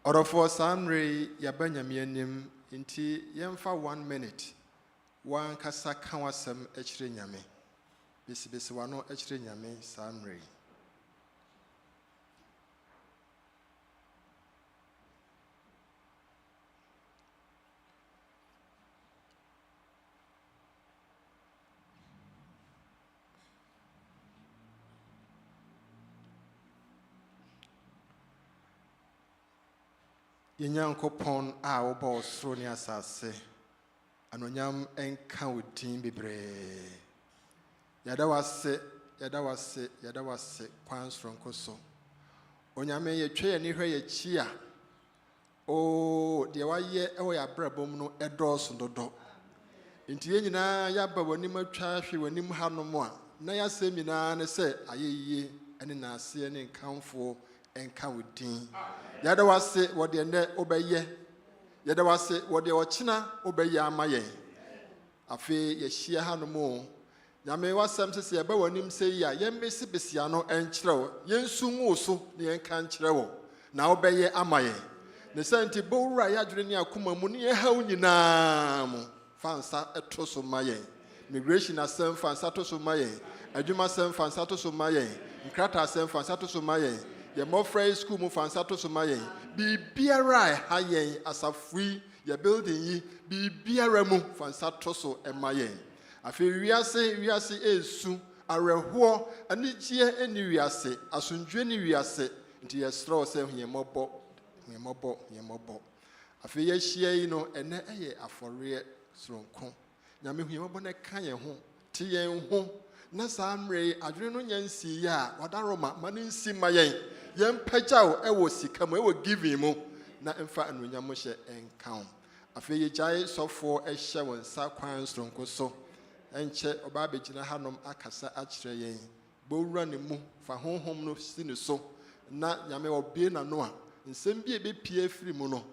Orofo Sanre Yabanyamianim inti yemfa 1 minute. One kasa kawasem echire nyame. Bisi wano echire nyame Sanre. Yenyankopon a oba osoro ne asase anonyam enka odin bebre yada wase kwansronko so onyame yetwe ni hwe ye chia o de waye ewo ya brabom no edoso dodo nti ye nyina ya ba wonim atwa hwe wonim hanom a na ya se nyina ne se ayeye ene na ase ne nkamfo enka odin yada wase wode ne obeye yada wase wode ochina obeye amaye afi ye hia hanom nyame wasam se ye ba wonim se ya ye mbesi besia no enkyerɛw yensu nwo so ne yenka nkyerɛw na obeye amaye ne senti bowura ya dwere ne akoma mu ne ye haw nyinaa mu fansa eto so maye migration asem fansa to so maye adwuma asem fansa to so maye nkrata asem fansa to so maye ye mo free school mu fansa to so maye bi biara ha yen asafui ye building yi bi biara mu fansa to so emaye afi wiase esu areho anigie eni wiase asundwe ni wiase nti ye sro se hyemobo afi ye hia yi no ene eye afore sronko nyame hyemobo ne kan ye ho ti yen ho na samre adwene no nyansi ya wadaroma mane nsi mayen yem pagyaw ewo sika mu ewo giving mu na emfa anonyam hye enkan afi ye gyae sofo ehye wonsa kwan sronko so enche oba begina hanom akasa akire yen bowura ne mu fa honhom no si ne so na nyame obie na no a nsem bi ebepie afiri mu no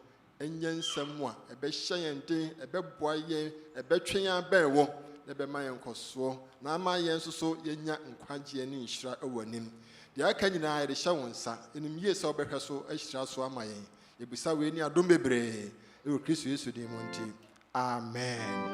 enya nsem mu a ebe hye yen den ebe boa yen ebe twen abewo na ebe ma yen koso na ama yen so yenya nkwagye ne nhira ewanim de aka nyina ide hye wonsa enim ye se obehwe so ahira so ama yen ebisa we ni adom bebre e Kristo Yesu di monti amen.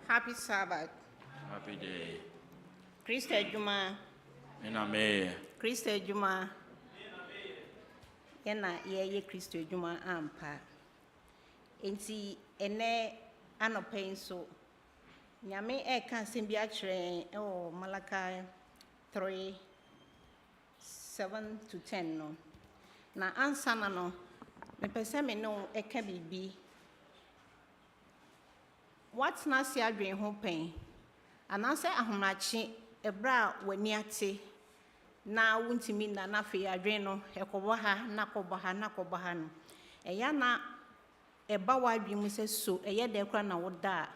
Happy Sabbath. Happy day. Christe Juma. Ename. Christe Juma. Yena ye Christe Juma ampa. Enti ene anopen so. Nyame eka sembi akire o Malachi 3:7-10 no. Na ansa na no. Me pese me no eka bibi. What's na si adwen ho pen anase ahomachi ebra wani ate na wuntimi na fe adwen no ekobo ha na kobo ha no eya na eba wadwen mu se so eye de kra na woda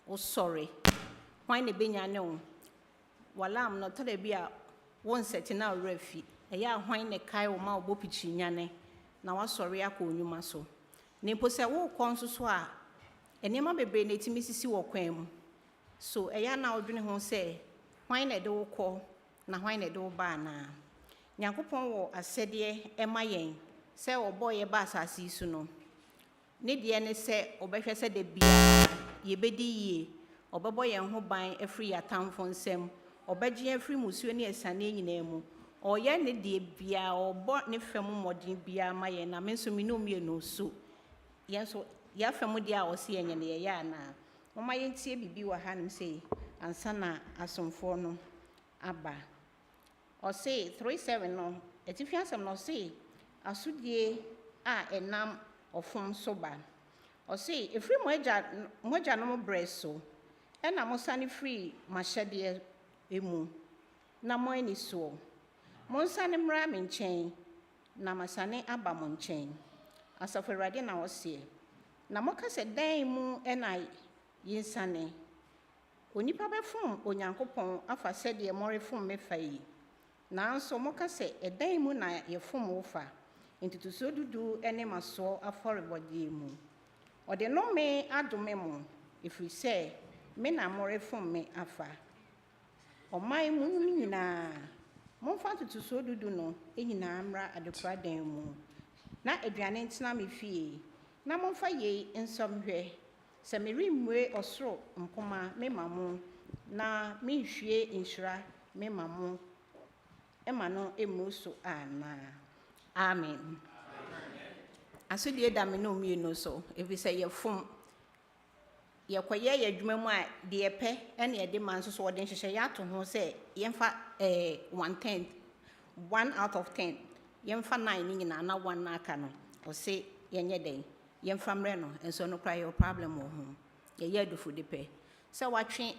wo sorry hwan ne benya ne wo wala am no tole bia won seti na rafi eya hwan ne kai wo ma obopichi nyane na wa sorry akonyuma so ne po se wo konso so a enema bebre na etimi sisi wo kwan mu so eya na odwene ho se hwan na de wo kɔ na hwan na de wo ba na Nyankopɔn wo asɛdeɛ ema yen se obo ye ba asase isu no ne de ne se obɛhwɛ se de bia ye bedi yie ɔbɛbɔ yɛn ho ban afiri atamfo nsam ɔbɛgye afiri musuo ne esane nyinaa mu ɔyɛ ne de bia ɔbɔ ne fam mmɔden bia ma yɛn na me nso me no mmienu so yɛn so ya fam de a ɔse yɛn ne yɛyɛ ana mama yɛntie bibi wɔ ha nim sɛ ansa na asomfo no aba ɔse 37 no etifi asɛm no ɔse asodie a enam ɔfom so ba ɔse efiri moagya no brɛ so ɛna mo sane free mahyɛdeɛ emu na mo ani so mo nsane mmra me nkyɛn na masane aba mo nkyɛn asafo Awurade na ɔse na mo ka sɛ dan mu ɛna yinsane onipa bɛfom onyankopɔn afa sɛdeɛ mɔrefom mefa yi nanso mo ka sɛ ɛdan mu na yɛfom wo fa ntutuso dudu ɛne masoɔ afɔrebɔdeɛ mu ɔde no me adome mo ɛfiri sɛ me na mɔrefom me afa ɔman mu nyinaa momfa ntutuso dudu no nyinaa mmra adekora dan mu na aduane ntena me fie na momfa yei nsɔmhwɛ sɛ meremmue ɔsoro mpoma mema mo na menhwie nhyira mema mo ɛma no emu so ana amen asodie da me no mmienu so ɛfiri sɛ yɛfom yɛkɔyɛ yɛ adwuma mu a deɛ pɛ ɛne yɛde ma nso so wɔde nhyehyɛ yɛato ho sɛ yɛmfa 1 out of 10 yɛmfa 9 ne nyinaa na 1 na aka no ɔse yɛnyɛ dɛn yɛmfa mmerɛ no nso no kora yɛwɔ problem wɔ ho yɛyɛ adufo de pɛ sɛ watwe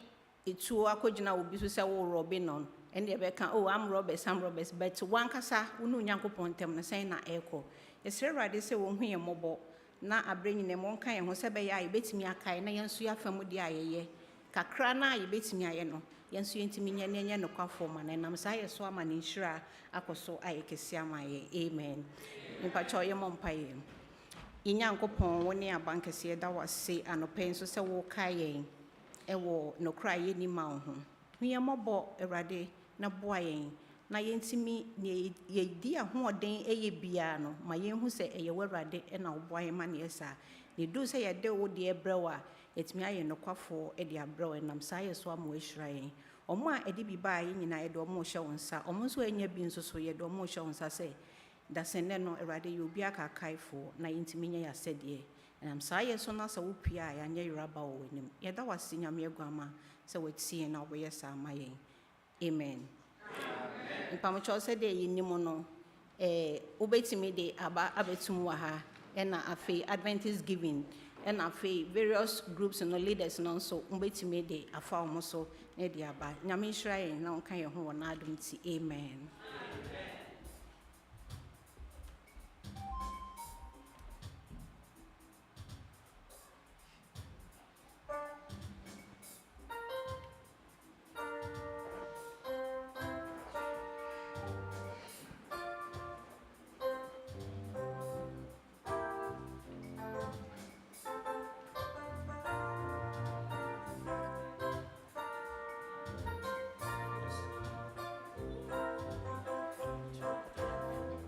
etuo akɔgyina obi so sɛ wo rɔbe no ɛne yɛbɛka oh am robbers but wankasa wo ne Onyankopɔn ntam no sɛn na ɛkɔ yɛsrɛ Awurade sɛ wɔn hu yɛn mmɔbɔ na abrɛ nyina mo nka yɛn ho sɛ bɛyɛ a yɛbɛtumi akae na yɛnso yɛafa mu deɛ a yɛyɛ kakra na yɛbɛtumi ayɛ no yɛnso yɛntumi nyɛ ne nyɛ no kwafo ma na nam saa yɛ so ama ne nhyira akɔ so ayɛ kɛse ama yɛ amen mpakyɛ yɛ mɔ mpa yɛ Nyankopɔn wo ne abankɛseɛ da wase anɔpɛ nso sɛ wo ka yɛn ɛwɔ nokra yɛ ni ma wo ho hu yɛn mmɔbɔ Awurade na boa yɛn na yɛntimi ne yɛdi ahoɔden ɛyɛ biara no ma yɛnhu sɛ ɛyɛ Awurade ɛna wo boa yɛn ma ne yɛsa ne du sɛ yɛde wo deɛ brɛ wa ɛtumi ayɛ nokwafoɔ ɛde abrɛ wo nam saa yɛ so ama ahyira yɛn ɔmo a ɛde bi baa yɛn nyinaa yɛde ɔmo hyɛ wo nsa ɔmo nso anya bi nso so yɛde ɔmo hyɛ wo nsa sɛ dasɛnɛ no Awurade yɛ obi akakaefo na yɛntimi nyɛ yɛasɛdeɛ nam saa yɛ so na sɛ wo pia a yɛanyɛ yoraba wɔ w'anim yɛda wase Nyame aguama sɛ watie na wobɛyɛ saa ma yɛn amen mpamokyɛw sɛ deɛ yɛnim no wobɛtumi de aba abɛtum wɔ ha ɛna afei Adventist giving ɛna afei various groups no leaders no nso wobɛtumi de afa wɔn so na de aba Nyame nhyira yɛn na ɔnka yɛn ho wɔ n'adom ti amen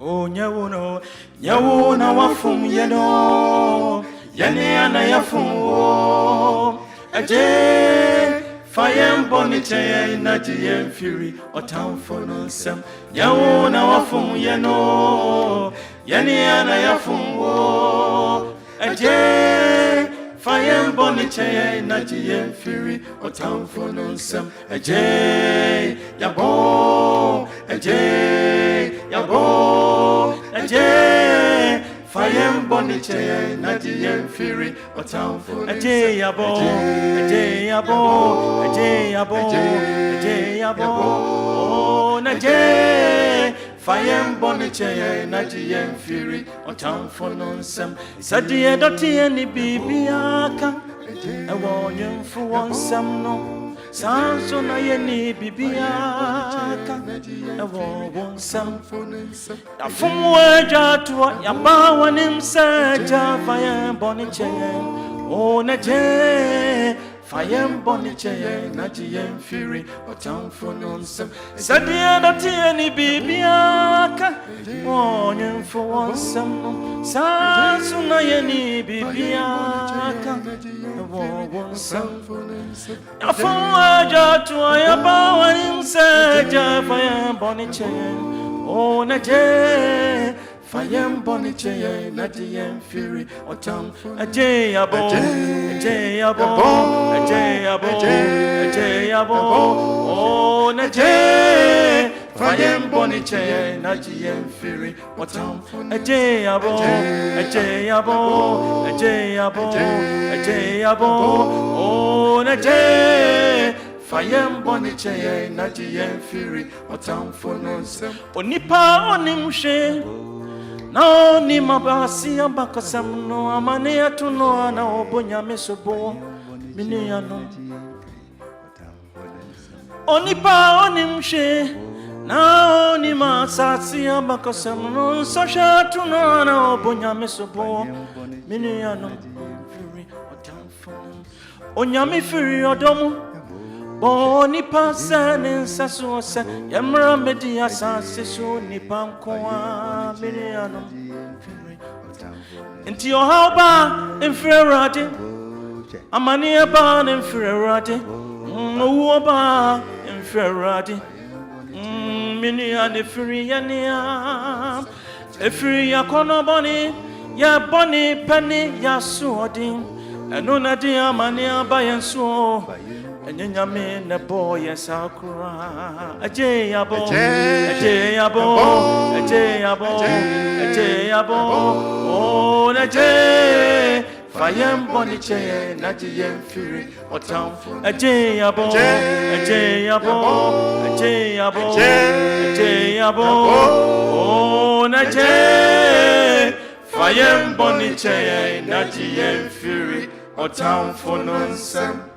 Oh, nyawuno wafum yeno, yene ana yafum wo. Aje, fire boniche na jiem fury, or town for no sem. Nyawuna wafum yeno, yene ana yafum wo. Aje, fire boniche na jiem fury, or town for no sem. Aje, yabo, aje, yabo, aje, fire boniche na jiem fury, or town for no sem. Aje, yabo, aje, yabo, aje, yabo, aje, yabo, aje. Fire boniche na jiem fury, or town for no sem. Sadie doti any bibiaka, a warning for one sam no. Sanso na yeni bibiaka, a one sam for the from where to ya bawan him search fire boniche, oh na je. Fayem boniche na jiem firi otam funonsem. Sadia na tieni bibiaka onyen fuonsem. Sasuna yeni bibiaka wonsem. Afuaja tu ayaba inseja fayem boniche o na je. Fayem boniche na jiem firi otam aje abo o na je fayem boniche na jiem firi otam aje abo o na je fayem boniche na jiem firi otam fononsem onipa onimhwe no ni mabasi ambakasam no amane atuno ana obonya mesobo minia no onipa onimhwe na oni masasi ambakasam no sosha atuno ana obonya mesobo minia no firi otamfo onyame firi odomu boni pasane saso se yamra media sanse so nipa nkoa miriano enti o hauba infrerade amani aba infrerade owo ba infrerade miniane free yania efree yakono boni ya boni pani ya suodin eno na di amani aba yenso Nyame na boy sakura aje abo o na je fayem boniche na jiem firi otam aje abo o na je fayem boniche na jiem firi otam fononsem.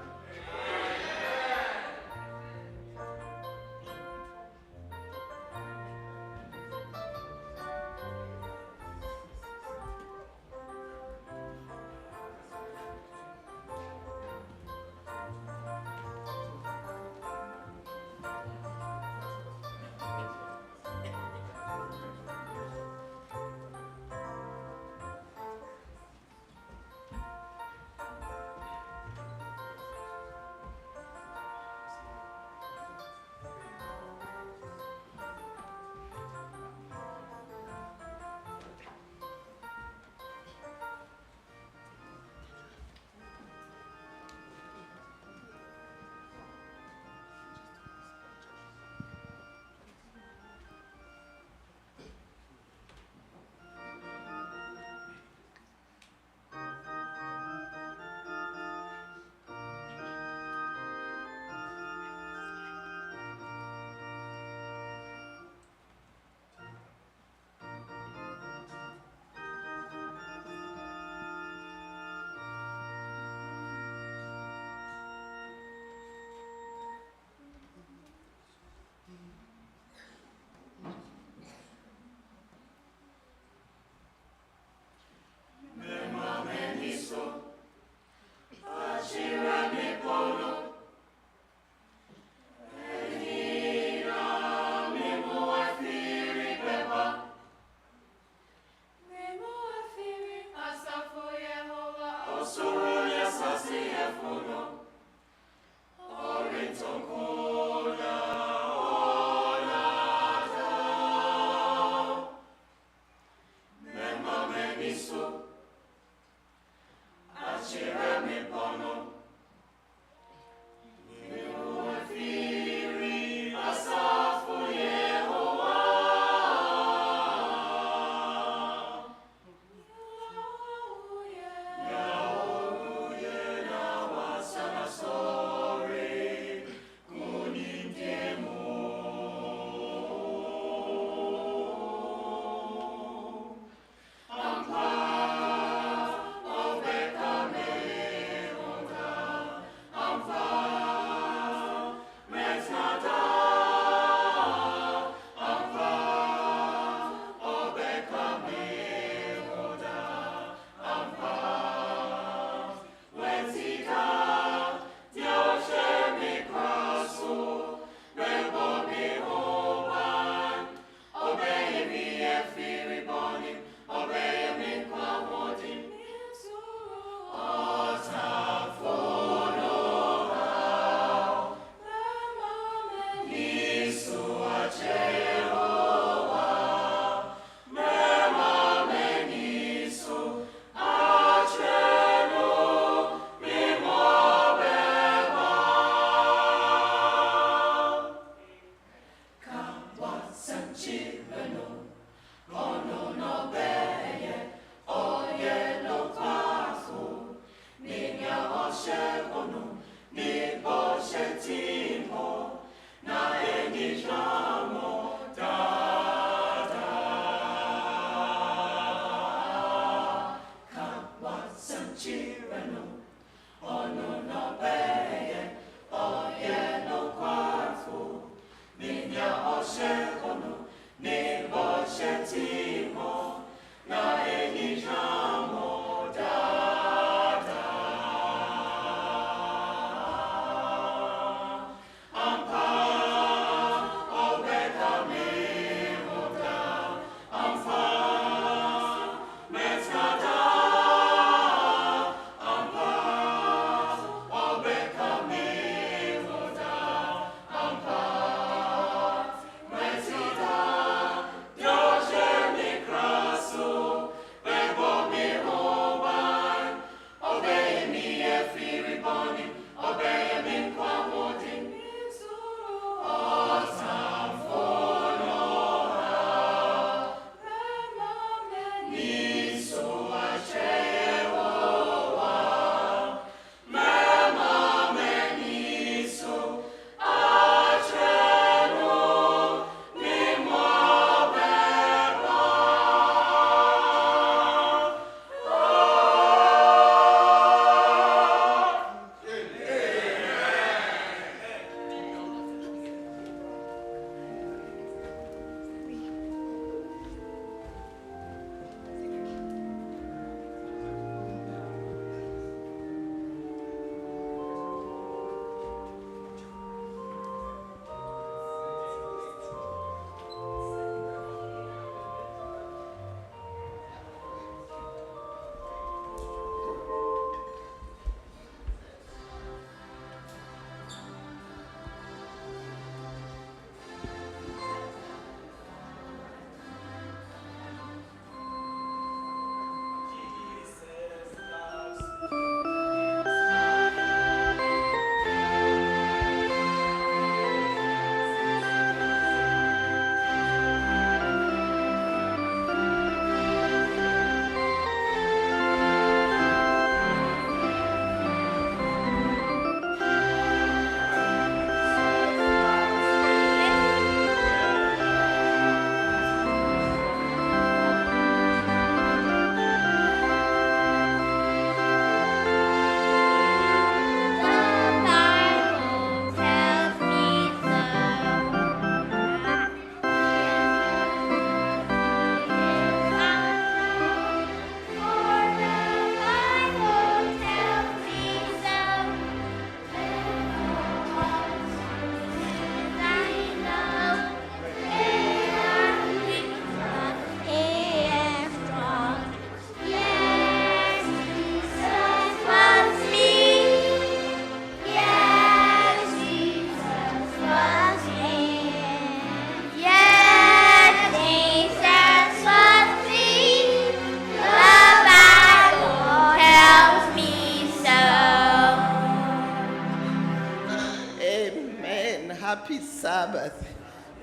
happy Sabbath.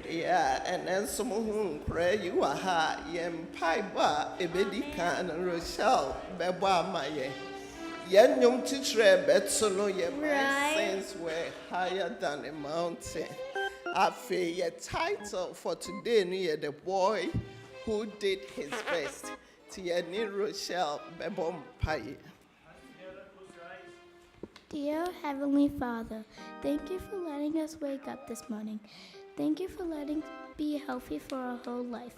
Yeah, and then some pray you are ha, yem paiba, ebedika, and Rochelle, beba maye. Yen yum teacher, betsono, ye my sins were higher than a mountain. I feel your title for today near the boy who did his best. Tieni Rochelle, bebom paye. Dear Heavenly Father, thank you for letting us wake up this morning. Thank you for letting us be healthy for our whole life.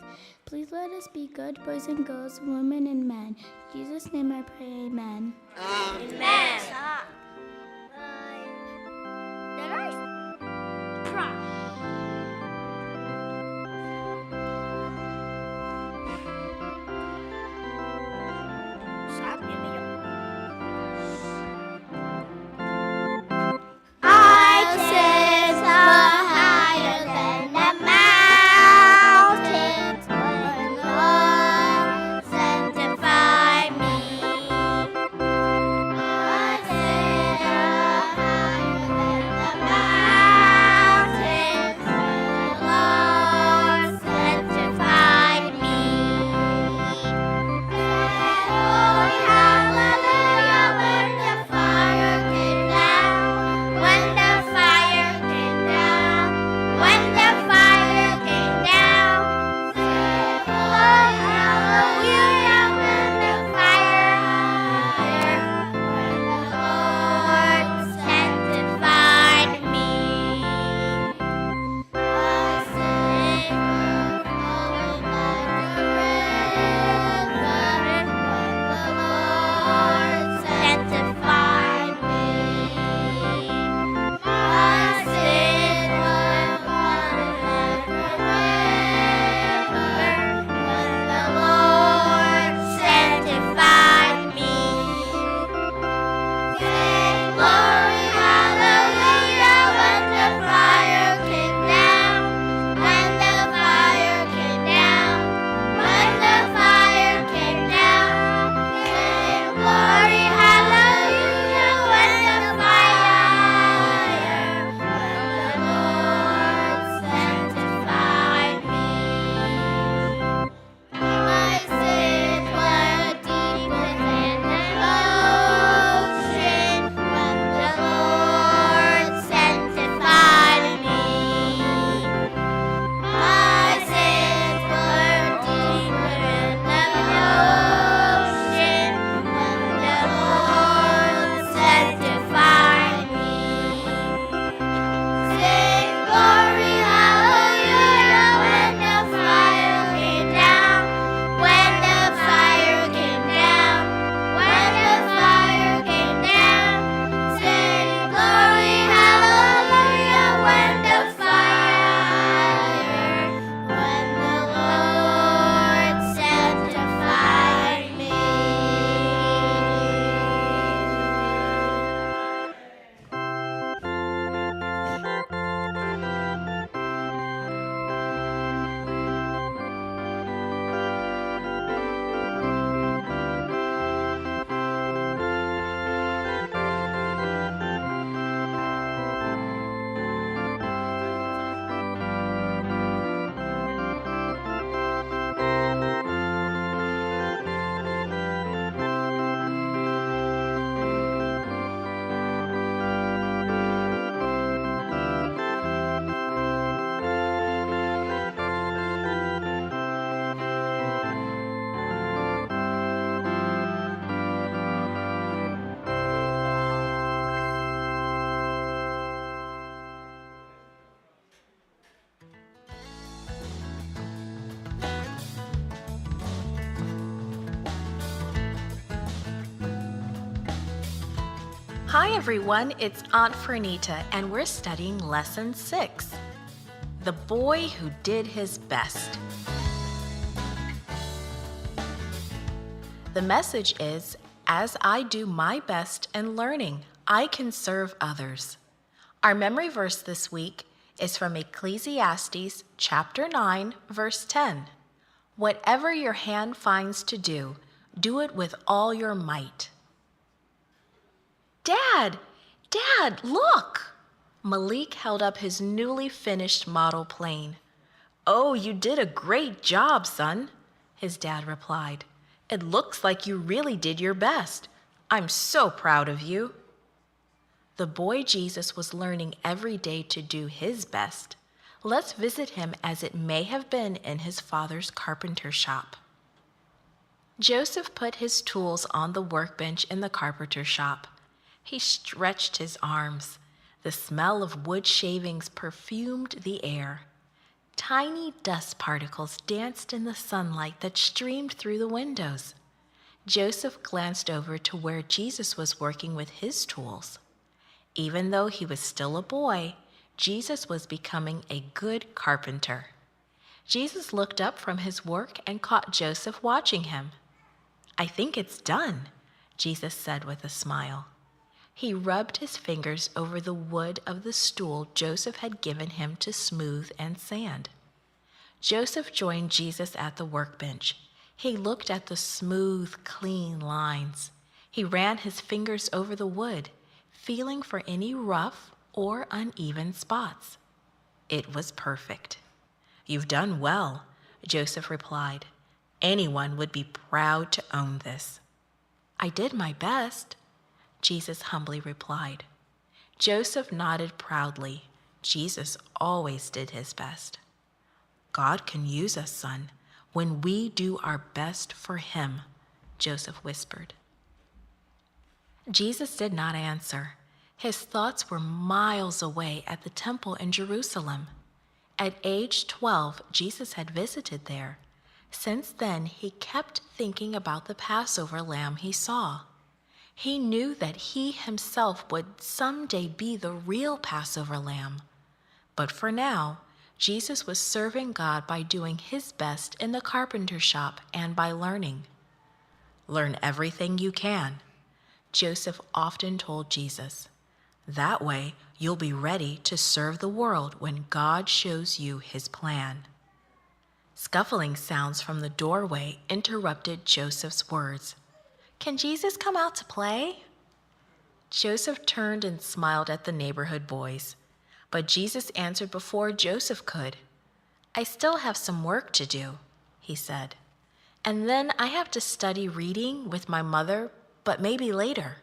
Please let us be good boys and girls, women and men. In Jesus' name I pray, amen. Amen. Hi everyone, it's Aunt Fernita and we're studying Lesson 6, The Boy Who Did His Best. The message is, as I do my best in learning, I can serve others. Our memory verse this week is from Ecclesiastes chapter 9, verse 10. Whatever your hand finds to do, do it with all your might. Dad, look! Malik held up his newly finished model plane. "Oh, you did a great job, son," his dad replied. "It looks like you really did your best. I'm so proud of you." The boy Jesus was learning every day to do his best. Let's visit him as it may have been in his father's carpenter shop. Joseph put his tools on the workbench in the carpenter shop. He stretched his arms. The smell of wood shavings perfumed the air. Tiny dust particles danced in the sunlight that streamed through the windows. Joseph glanced over to where Jesus was working with his tools. Even though he was still a boy, Jesus was becoming a good carpenter. Jesus looked up from his work and caught Joseph watching him. "I think it's done," Jesus said with a smile. He rubbed his fingers over the wood of the stool Joseph had given him to smooth and sand. Joseph joined Jesus at the workbench. He looked at the smooth, clean lines. He ran his fingers over the wood, feeling for any rough or uneven spots. It was perfect. "You've done well," Joseph replied. "Anyone would be proud to own this." "I did my best," Jesus humbly replied. Joseph nodded proudly. Jesus always did his best. "God can use us, son, when we do our best for him," Joseph whispered. Jesus did not answer. His thoughts were miles away at the temple in Jerusalem. At age 12, Jesus had visited there. Since then, he kept thinking about the Passover lamb he saw. He knew that he himself would someday be the real Passover lamb. But for now, Jesus was serving God by doing his best in the carpenter shop and by learning. "Learn everything you can," Joseph often told Jesus. "That way, you'll be ready to serve the world when God shows you his plan." Scuffling sounds from the doorway interrupted Joseph's words. "Can Jesus come out to play?" Joseph turned and smiled at the neighborhood boys. But Jesus answered before Joseph could. "I still have some work to do," he said. "And then I have to study reading with my mother, but maybe later."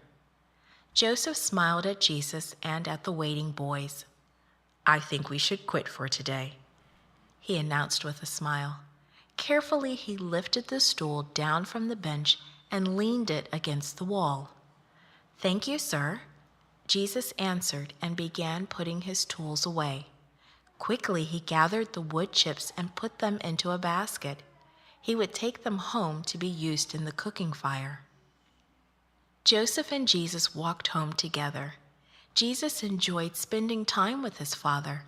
Joseph smiled at Jesus and at the waiting boys. "I think we should quit for today," he announced with a smile. Carefully, he lifted the stool down from the bench and leaned it against the wall. "Thank you, sir," Jesus answered and began putting his tools away. Quickly, he gathered the wood chips and put them into a basket. He would take them home to be used in the cooking fire. Joseph and Jesus walked home together. Jesus enjoyed spending time with his father.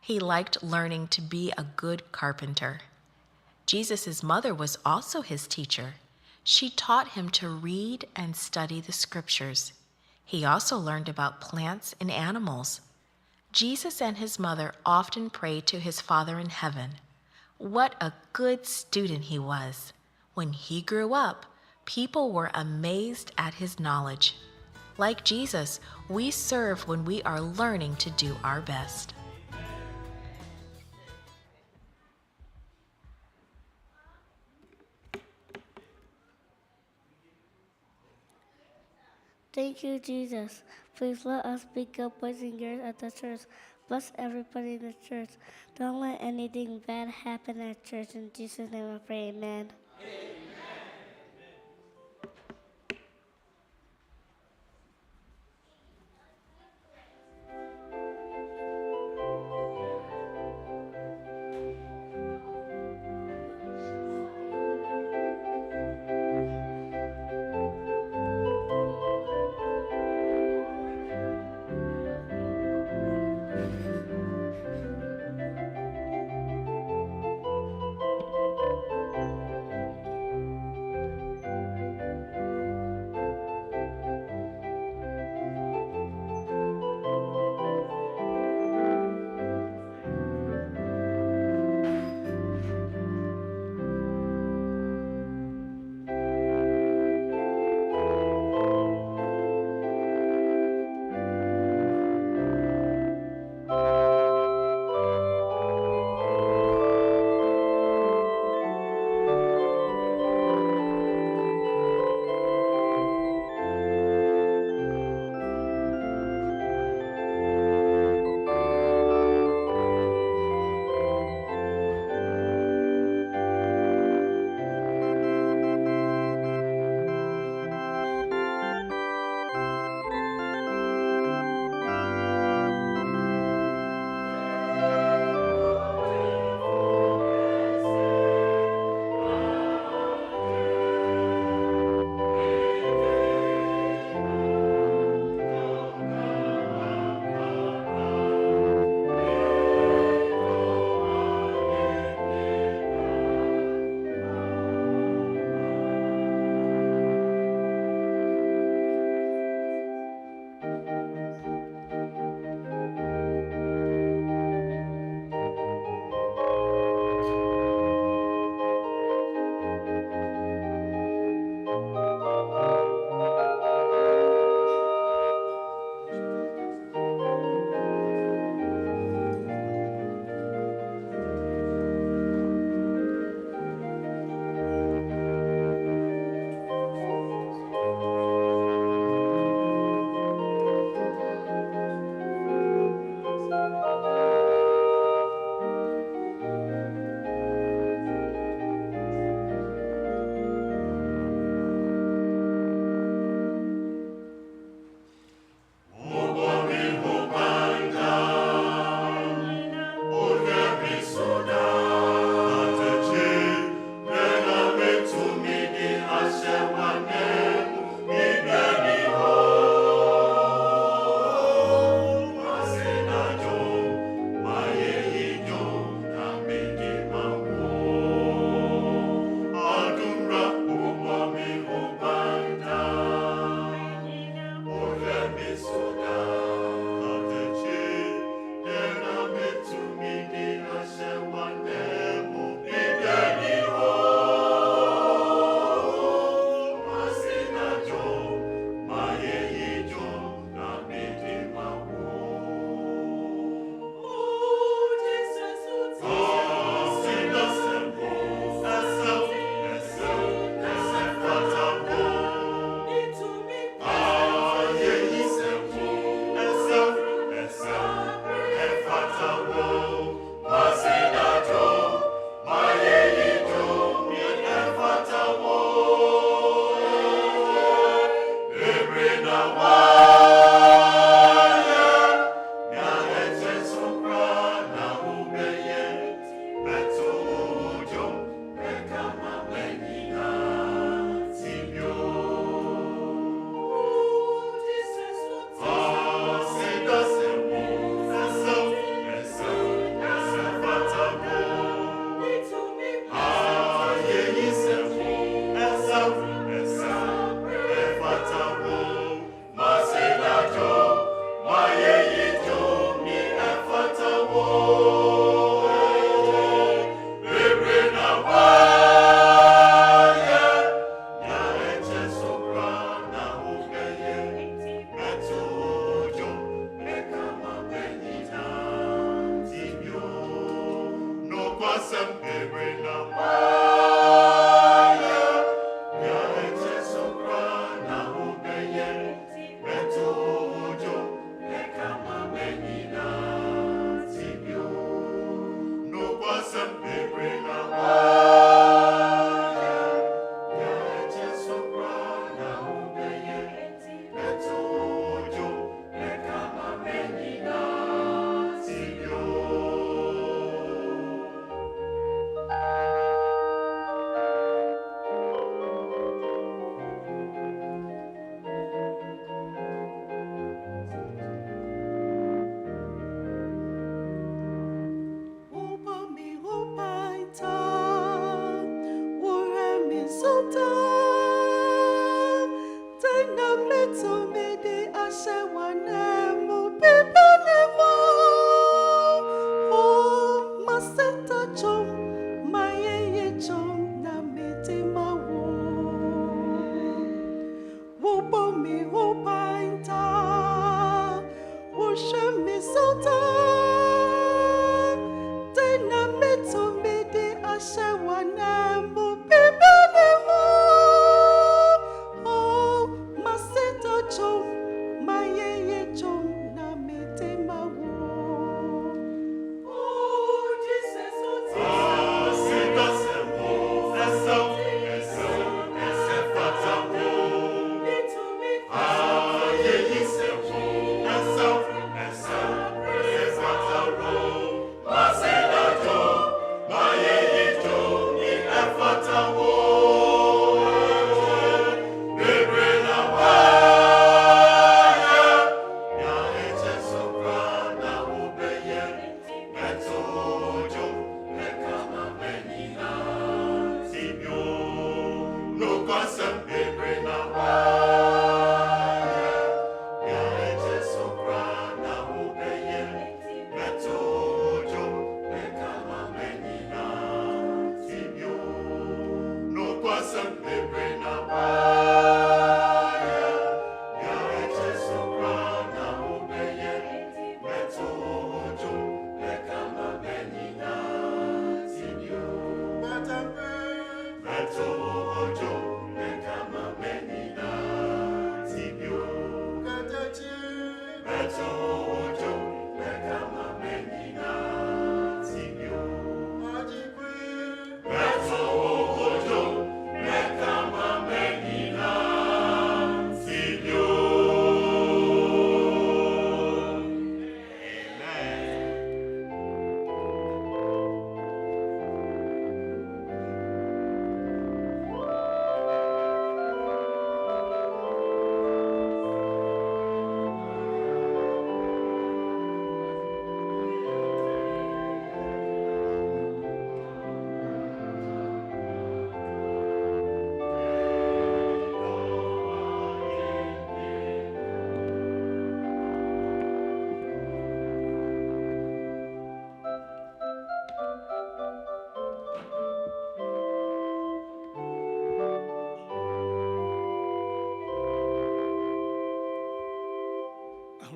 He liked learning to be a good carpenter. Jesus' mother was also his teacher. She taught him to read and study the scriptures. He also learned about plants and animals. Jesus and his mother often prayed to his Father in heaven. What a good student he was. When he grew up, people were amazed at his knowledge. Like Jesus, we serve when we are learning to do our best. Thank you, Jesus. Please let us be good boys and girls at the church. Bless everybody in the church. Don't let anything bad happen at church. In Jesus' name I pray, amen.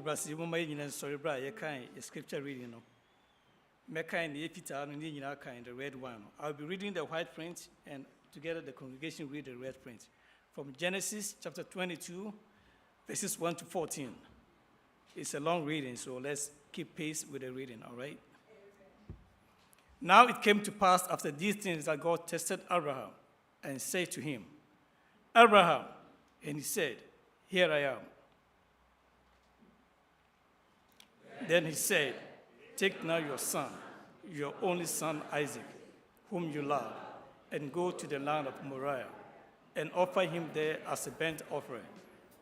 Brasi mama yina sorry bra ye kan scripture reading no. Me kan the epita no ni nyina kan the red one. I'll be reading the white print and together the congregation read the red print. From Genesis chapter 22 verses 1 to 14. It's a long reading, so let's keep pace with the reading, all right? Now it came to pass after these things that God tested Abraham and said to him, Abraham, and he said, Here I am. Then he said, Take now your son, your only son Isaac, whom you love, and go to the land of Moriah, and offer him there as a burnt offering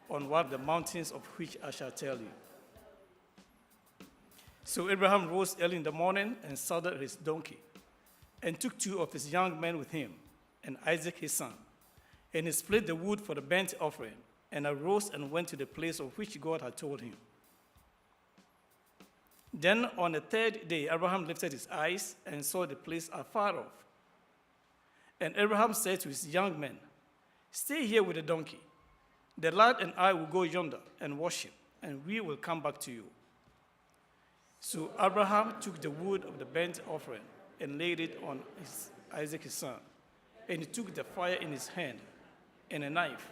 on one of the mountains of which I shall tell you. So Abraham rose early in the morning and saddled his donkey, and took 2 of his young men with him, and Isaac his son. And he split the wood for the burnt offering, and arose and went to the place of which God had told him. Then on the 3rd day, Abraham lifted his eyes and saw the place afar off. And Abraham said to his young men, Stay here with the donkey. The lad and I will go yonder and worship, and we will come back to you. So Abraham took the wood of the burnt offering and laid it on Isaac his son. And he took the fire in his hand and a knife,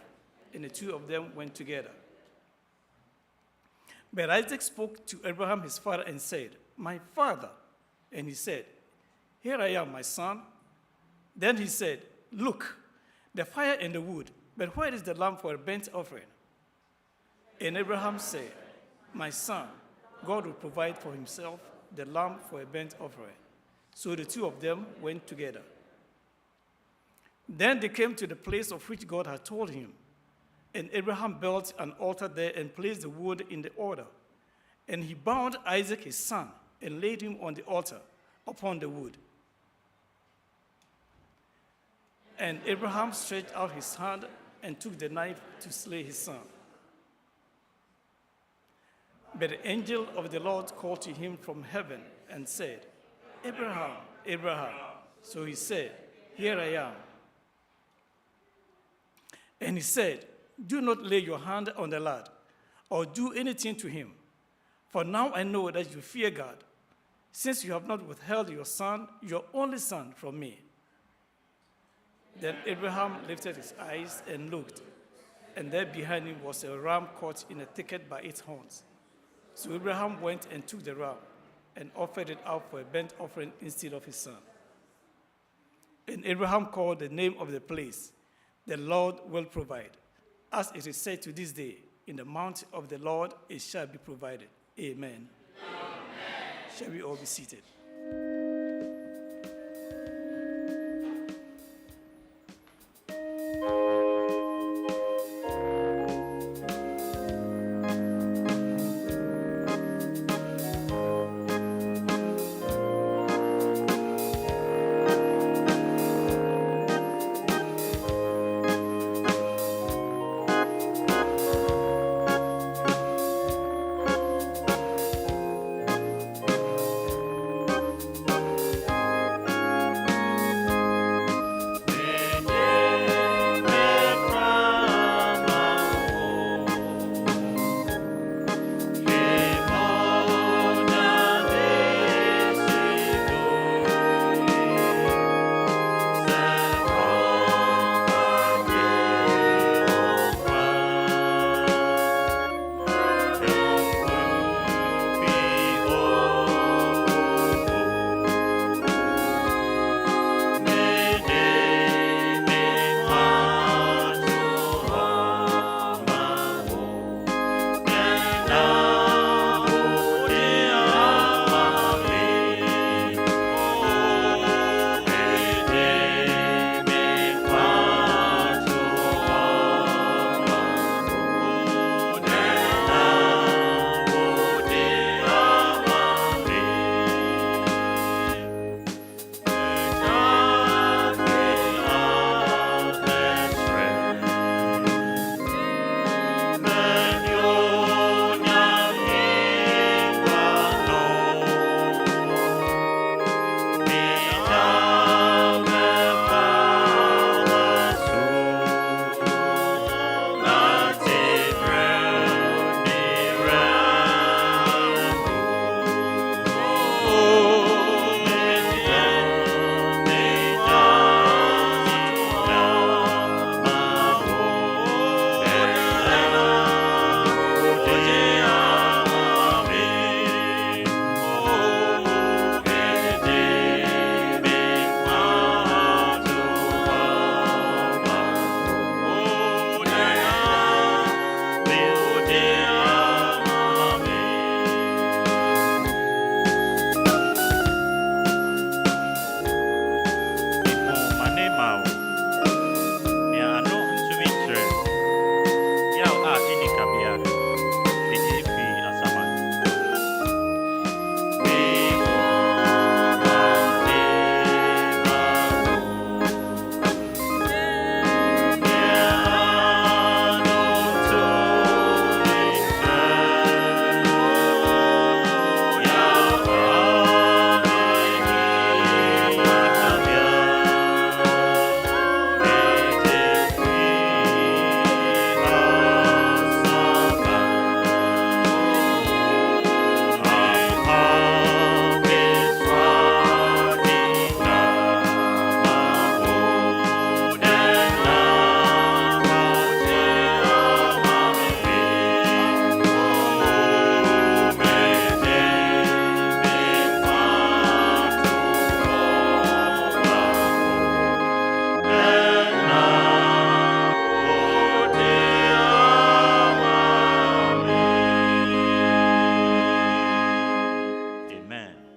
and the two of them went together. But Isaac spoke to Abraham his father and said, "My father." And he said, "Here I am, my son." Then he said, "Look, the fire and the wood, but where is the lamb for a burnt offering?" And Abraham said, "My son, God will provide for himself the lamb for a burnt offering." So the two of them went together. Then they came to the place of which God had told him. And Abraham built an altar there and placed the wood in the altar. And he bound Isaac his son and laid him on the altar upon the wood. And Abraham stretched out his hand and took the knife to slay his son. But the angel of the Lord called to him from heaven and said, "Abraham, Abraham." So he said, "Here I am." And he said, "Do not lay your hand on the lad or do anything to him. For now I know that you fear God, since you have not withheld your son, your only son, from me." Then Abraham lifted his eyes and looked, and there behind him was a ram caught in a thicket by its horns. So Abraham went and took the ram and offered it out for a burnt offering instead of his son. And Abraham called the name of the place, "The Lord will provide." As it is said to this day, "In the mount of the Lord it shall be provided." Amen. Amen. Shall we all be seated?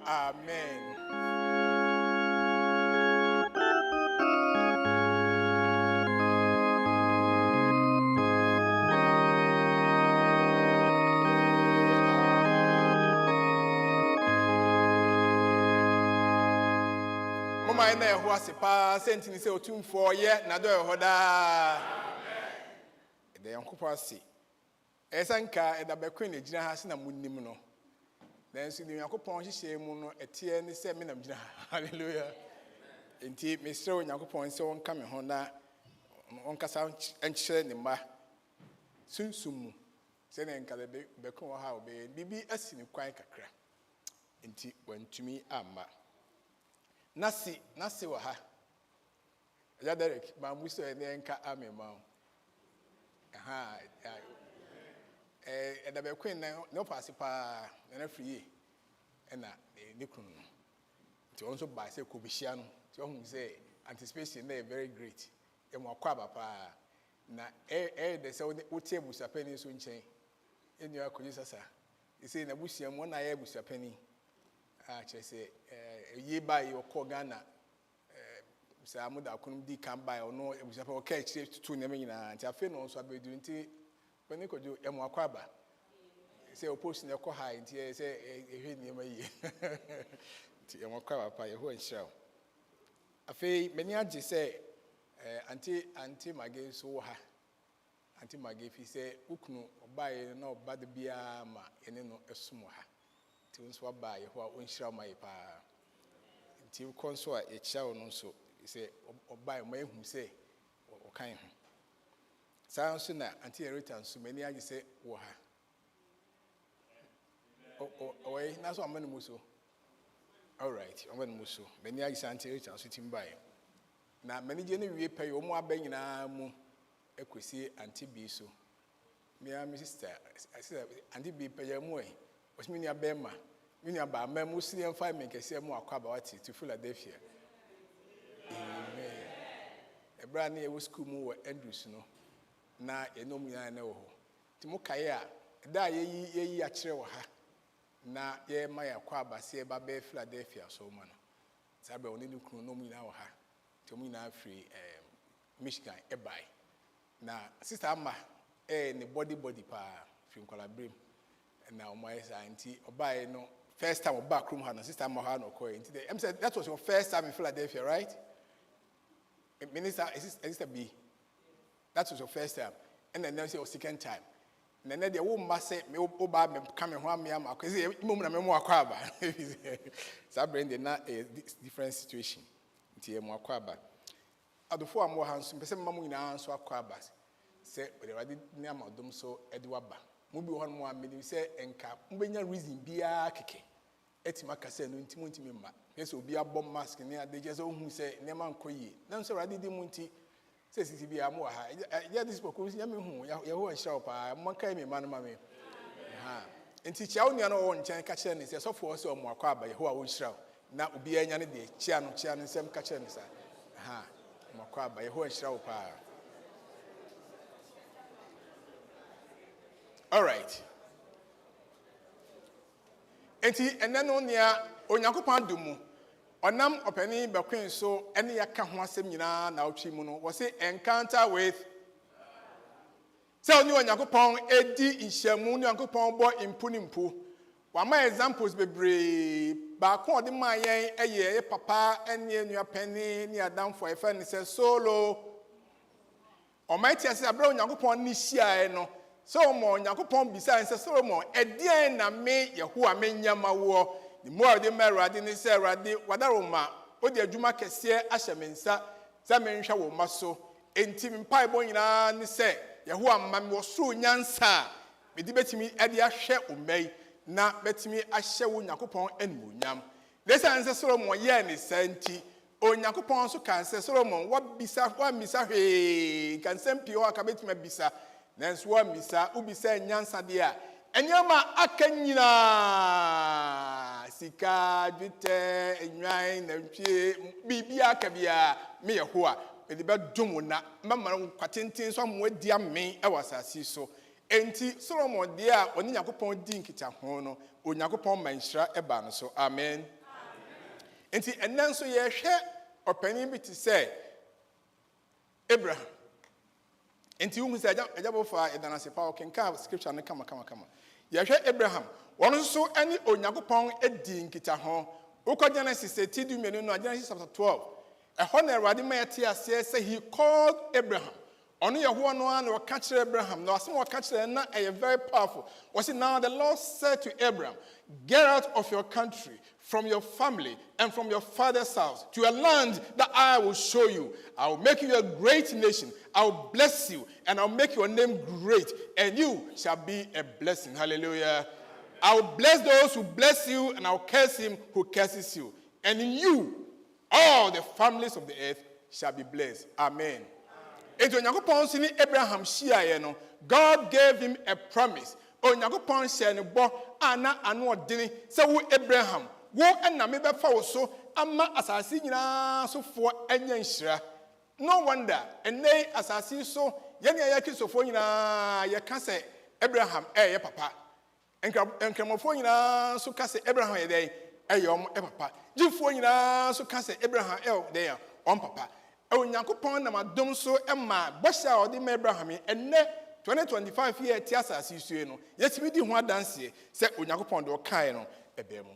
Amen. Mama ina ya huase pa sentini se otumfo ye na do hoda. Ede yankopo ase. Esanka eda bekwe na gina ha se na munnim no. Nanso ni yakopon hihye mu no etie ni se me na gina. Hallelujah. Enti mesre yakopon se wonka me ho na wonkasa enkyere ne ma. Sunsumu. Se na enka de bekwe ha obe bibi asi ni kwan kakra. Enti wantumi amma. Nasi wa ha. Ya Derek, ma muso ene nka amema. Aha. Da be queen no pass pa na free na ne kunu. Ti onso ba se Kubi no. Ti ohun say anticipation na very great. E mo akwa ba pa na de se wo tie busapani so nchen. Enu akoji sasa. E say na busia mo na ya busapani. Chese ye buy your Ghana say amuda kunum di kan buy or no ebusapa o ka chire tutu ne me nyina nti afi no so abedu nti bani kojo emu akwaba say o post ne ko high nti say ehwe ne ma yi nti emu akwaba pa ye ho nhyira afi meni age say anti mage so ha anti mage fi say ukunu obaye na obade bia ma ene no esumo ha ti unso ba ye ho a onhyira mai pa ti konso a echa no so se obai ma ehum se o kan ho saa nso na anti eritan so mani age se wo ha o na so amane muso all right amane muso mani age se anti eritan so timbai na mani je ne wie pay o mu aba nyina mu ekosi anti bi so my sister anti bi pay mu was mini abema mini aba ma muslim 5 men kese mu akwaba wati to Philadelphia. Amen. Ebra na ye school mu Andrews no na enom nyina na wo ho ti mu kae a da ye a kire wo ha na ye ma ya kwaba se ba be Philadelphia so ma no sabe oni ni kunu nom nyina wo ha ti mu nyina free Michigan ebai na sister ama ne body pa free Kwalabrem na my auntie obaye no first time back room ha sister ma no call into the said that was your first time in Philadelphia, right? Minister sister B, that was your first time, and then there was your second time, and then the woman say me oba me coming home me am cuz mum na me mo akwa ba so bring the na different situation into mo akwa ba adofo am wo hanso pese mamu nyina hanso akwa ba say we already ni am odom so edi waba mubi ho no amedi se enka mbenya reason bia keke etima kase no ntimi mma yeso obi abom mask ne ade je so hu se ne man koyi na so rade di munti se sisi bia mo ha ya this poko ya me hu ya ho nhyira pa mo kai me man ma me ha enti chia onia no wo nchen ka kire ne se so fo se o mo akwa aba ye ho a wo nhyira na obi anya ne de chia no nsem ka kire ne sa ha mo akwa aba ye ho nhyira pa. All right. Enti eneno nia onyankopon adumu onam opani bakwen so ene yaka ho asem nyina na otwi mu no wo se encounter with se oni onyankopon edi nhyamu ni onyankopon bo impu wa ma examples bebre ba ko ode ma yen eye papa ene enu apani ni adam for efa ni se solo o ma ti ase abra onyankopon ni hia no so mo nyakopon bisa nse Solomon edien na me Yehowa menyama wo ni mo ade merade ni se rade wadaroma odi adwuma kese ahyemensa za menhwa wo maso enti mpai bo nyina ni se Yehowa mam wo so nyansa me di betimi ade ahwe omai na betimi ahye wo nyakopon animonyam desa nse Solomon ye ni santi onyakopon so kan se Solomon wa misa hwe kan sempi o aka betimi bisa nanso wa misa ubisa nyansa de a enyama akanyina sika dwete enwan na ntwe bibia akabia me Yehowa edi be dum na mama kwatintin so mo dia me e wasasi so Enti Solomon dia oni Nyankopɔn di nkita ho no Onyankopɔn manhyira eba no so. Amen. Enti enen so ye hwɛ ɔpanin bi te sɛ Abraham. Enti wu sɛ agya fa edana se pa okenka scripture no kama. Ye hwɛ Abraham. Wɔn so ani Onyankopɔn edi nkita ho. Wokɔ Genesis 32 no Genesis chapter 12. Ɛhɔ na Awurade ma yɛte aseɛ sɛ he called Abraham. Ono Yehowa no an or catch Abraham. No, some catch na a very powerful. Was it now the Lord said to Abraham, get out of your country, from your family, and from your father's house, to a land that I will show you. I will make you a great nation. I will bless you, and I'll make your name great, and you shall be a blessing. Hallelujah. I will bless those who bless you, and I will curse him who curses you. And in you, all the families of the earth shall be blessed. Amen. Enti Onyankopɔn si ni Abraham hyiaeɛ no, God gave him a promise. Onyankopɔn hyɛ ne bɔ ana ano ɔdene sɛ wo Abraham, wo ɛna me bɛfa wo so ama asase nyinaa so foɔ anya nhyira. No wonder, ɛnɛ asase so yɛne yɛ Kristofoɔ nyinaa yɛka sɛ Abraham ɛyɛ papa. Nkramɔfoɔ nyinaa so ka sɛ Abraham yɛ dɛn ɛyɛ ɔmo papa. Gyifoɔ nyinaa so ka sɛ Abraham ɛyɛ dɛn ɔmo papa. Onyankopɔn na madom so ɛma bɔhyɛ a ɔde ma Abraham ɛnɛ 2025 year ti asase so no yɛtimi di ho adanse sɛ Onyankopɔn de ɔkae no ɛbɛ mu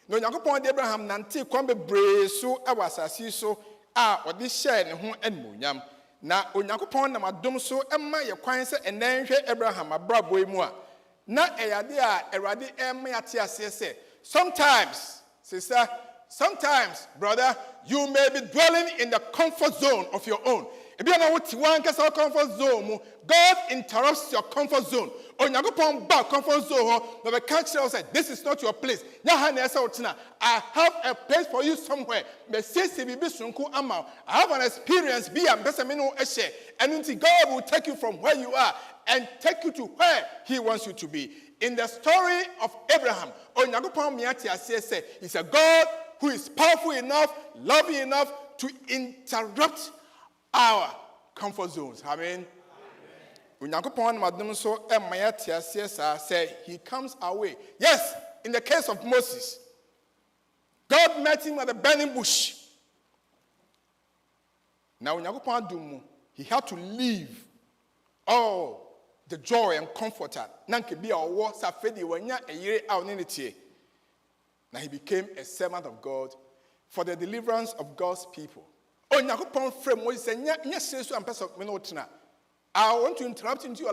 na Onyankopɔn de Abraham nante kwan bebree so ɛwɔ asase so a ɔde hyɛ ne ho animonyam na Onyankopɔn na madom so ɛma yɛ kwan sɛ ɛnɛ nhwɛ Abraham abrabɔ yi mu a na ɛyade a Awurade ɛma yɛate aseɛ sɛ sometimes sister, sometimes, brother, you may be dwelling in the comfort zone of your own. If you know what one comfort zone, God interrupts your comfort zone. On your comfort zone, the country will say, this is not your place. I have a place for you somewhere. I have an experience, and until God will take you from where you are and take you to where He wants you to be. In the story of Abraham, he's a God who is powerful enough, loving enough to interrupt our comfort zones. Amen. Say he comes our way. Yes, in the case of Moses, God met him at the burning bush. Now, he had to leave all the joy and comfort. Now he became a servant of God for the deliverance of God's people. I want to interrupt into you.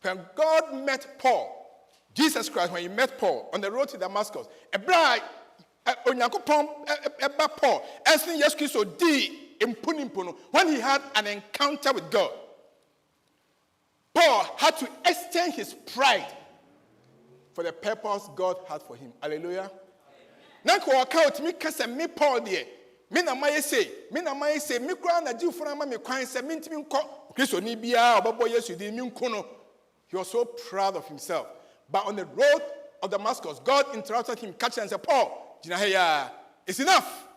When God met Paul, Jesus Christ, when he met Paul on the road to Damascus, a bride, Paul, when he had an encounter with God, Paul had to extend his pride for the purpose God had for him. Hallelujah. Now, me Paul there. Me na my say, me crown na for me kwan say me ntimi nkọ Kristo ni bia obabo Yesu di mi nkono. He was so proud of himself. But on the road of Damascus, God interrupted him, catch and said, Paul, it's enough.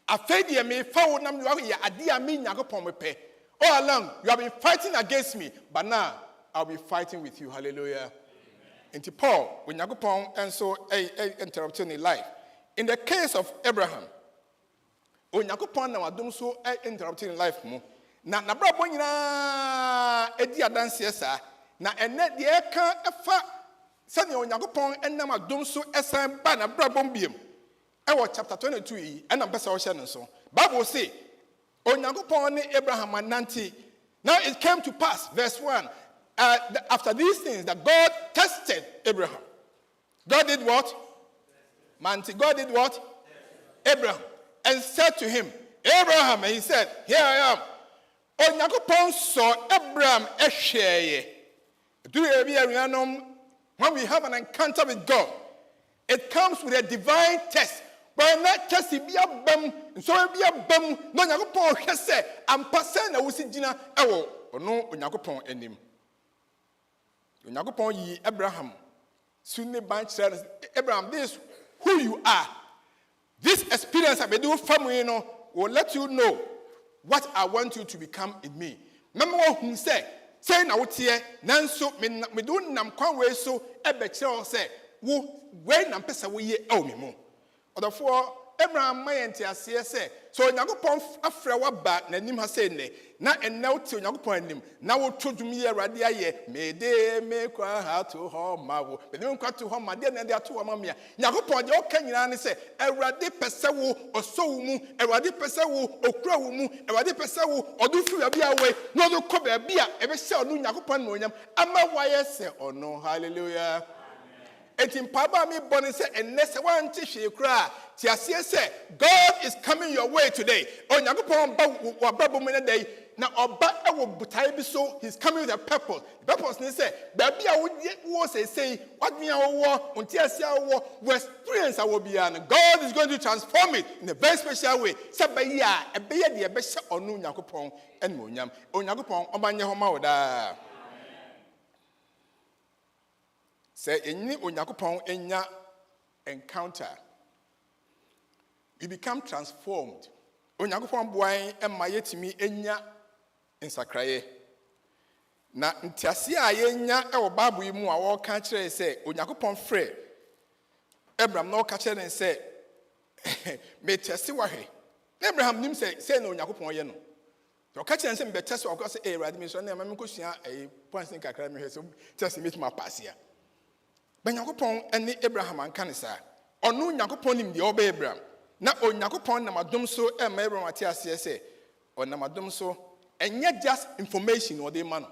Afedi me fa wo nam ya ade a me Nyankopon me pe. All along you have been fighting against me, but now I'll be fighting with you. Hallelujah. Into Paul, when Nyankopon and so interrupting his life. In the case of Abraham, when Nyankopon na wadom so interrupting his life mo. Na brabo nyina edi adanse sa na ene de eka efa sane Onyankopon enam adom so esan ba na brabo mbiem. Ewo chapter 22 yi ena mpesa wo hye no so. Bible say Onyankopon ne Abraham ananti. Now it came to pass, verse 1. After these things, that God tested Abraham. God did what? God did what? Abraham. And said to him, Abraham, and he said, here I am. Onyankopon saw Abraham esheye. When we have an encounter with God, it comes with a divine test. But not test be a bum, so be a bum. No, Onyankopon say, I'm passing na wusi jina ewo. No, Onyankopon enim. Onyankopon yi Abraham. Sunne ban said, Abraham, this is who you are. This experience I do family will let you know what I want you to become in me. Mama who say na wotie nanso me do nam kwan we so ebe kire say wo we nam pesa wo ye e me mu. Odofo Abraham mayenti ase say so Onyankopon afre wa ba nanim ha say ne na enne wotie Onyankopon anim na wo todum ye Awurade aye me de me kwa ha to ho ma wo me de kwa to ho ma de na de ato wo ma me Onyankopon de o ka nyina ne say Awurade pese wo oso wo mu Awurade pese wo okura wo mu Awurade pese wo odu fi bia we no do ko ba bia e be se onu Onyankopon mo nyam ama wa ye se ono hallelujah. Etim paba mi boni se enne se wan ti hwe kura ti ase se God is coming your way today. Onyankopon ba wa babo me day na oba e wo butai bi so he's coming with a purpose. The purpose ni say ba bia wo say wadwea wo unti ase wo experience awo bia no God is going to transform it in a very special way. Se ba ya e be ye de e be hye onu Onyankopon en mo nyam. Onyankopon obanye ho ma wo da. Say any Onyankopon enya encounter, you become transformed. Onyankopon boy emma yetimi enya ensakraye. Na ntiase a yenya e wo Bible yi mu a wo ka kire say Onyankopon frɛ Abraham na wo ka kire say me tese wa hwe. Abraham nim say na Onyankopon ye no. So ka kire say me tese wa ko say Awurade me so na ma me ko sua points nkakra me hwe so tese me tuma pass ya. Onyankopon ene Abraham anka ne saa ono Onyankopon nim de oba Abraham na Onyankopon nam adom so e ma Abraham ate ase se onam adom so enye just information o de ma no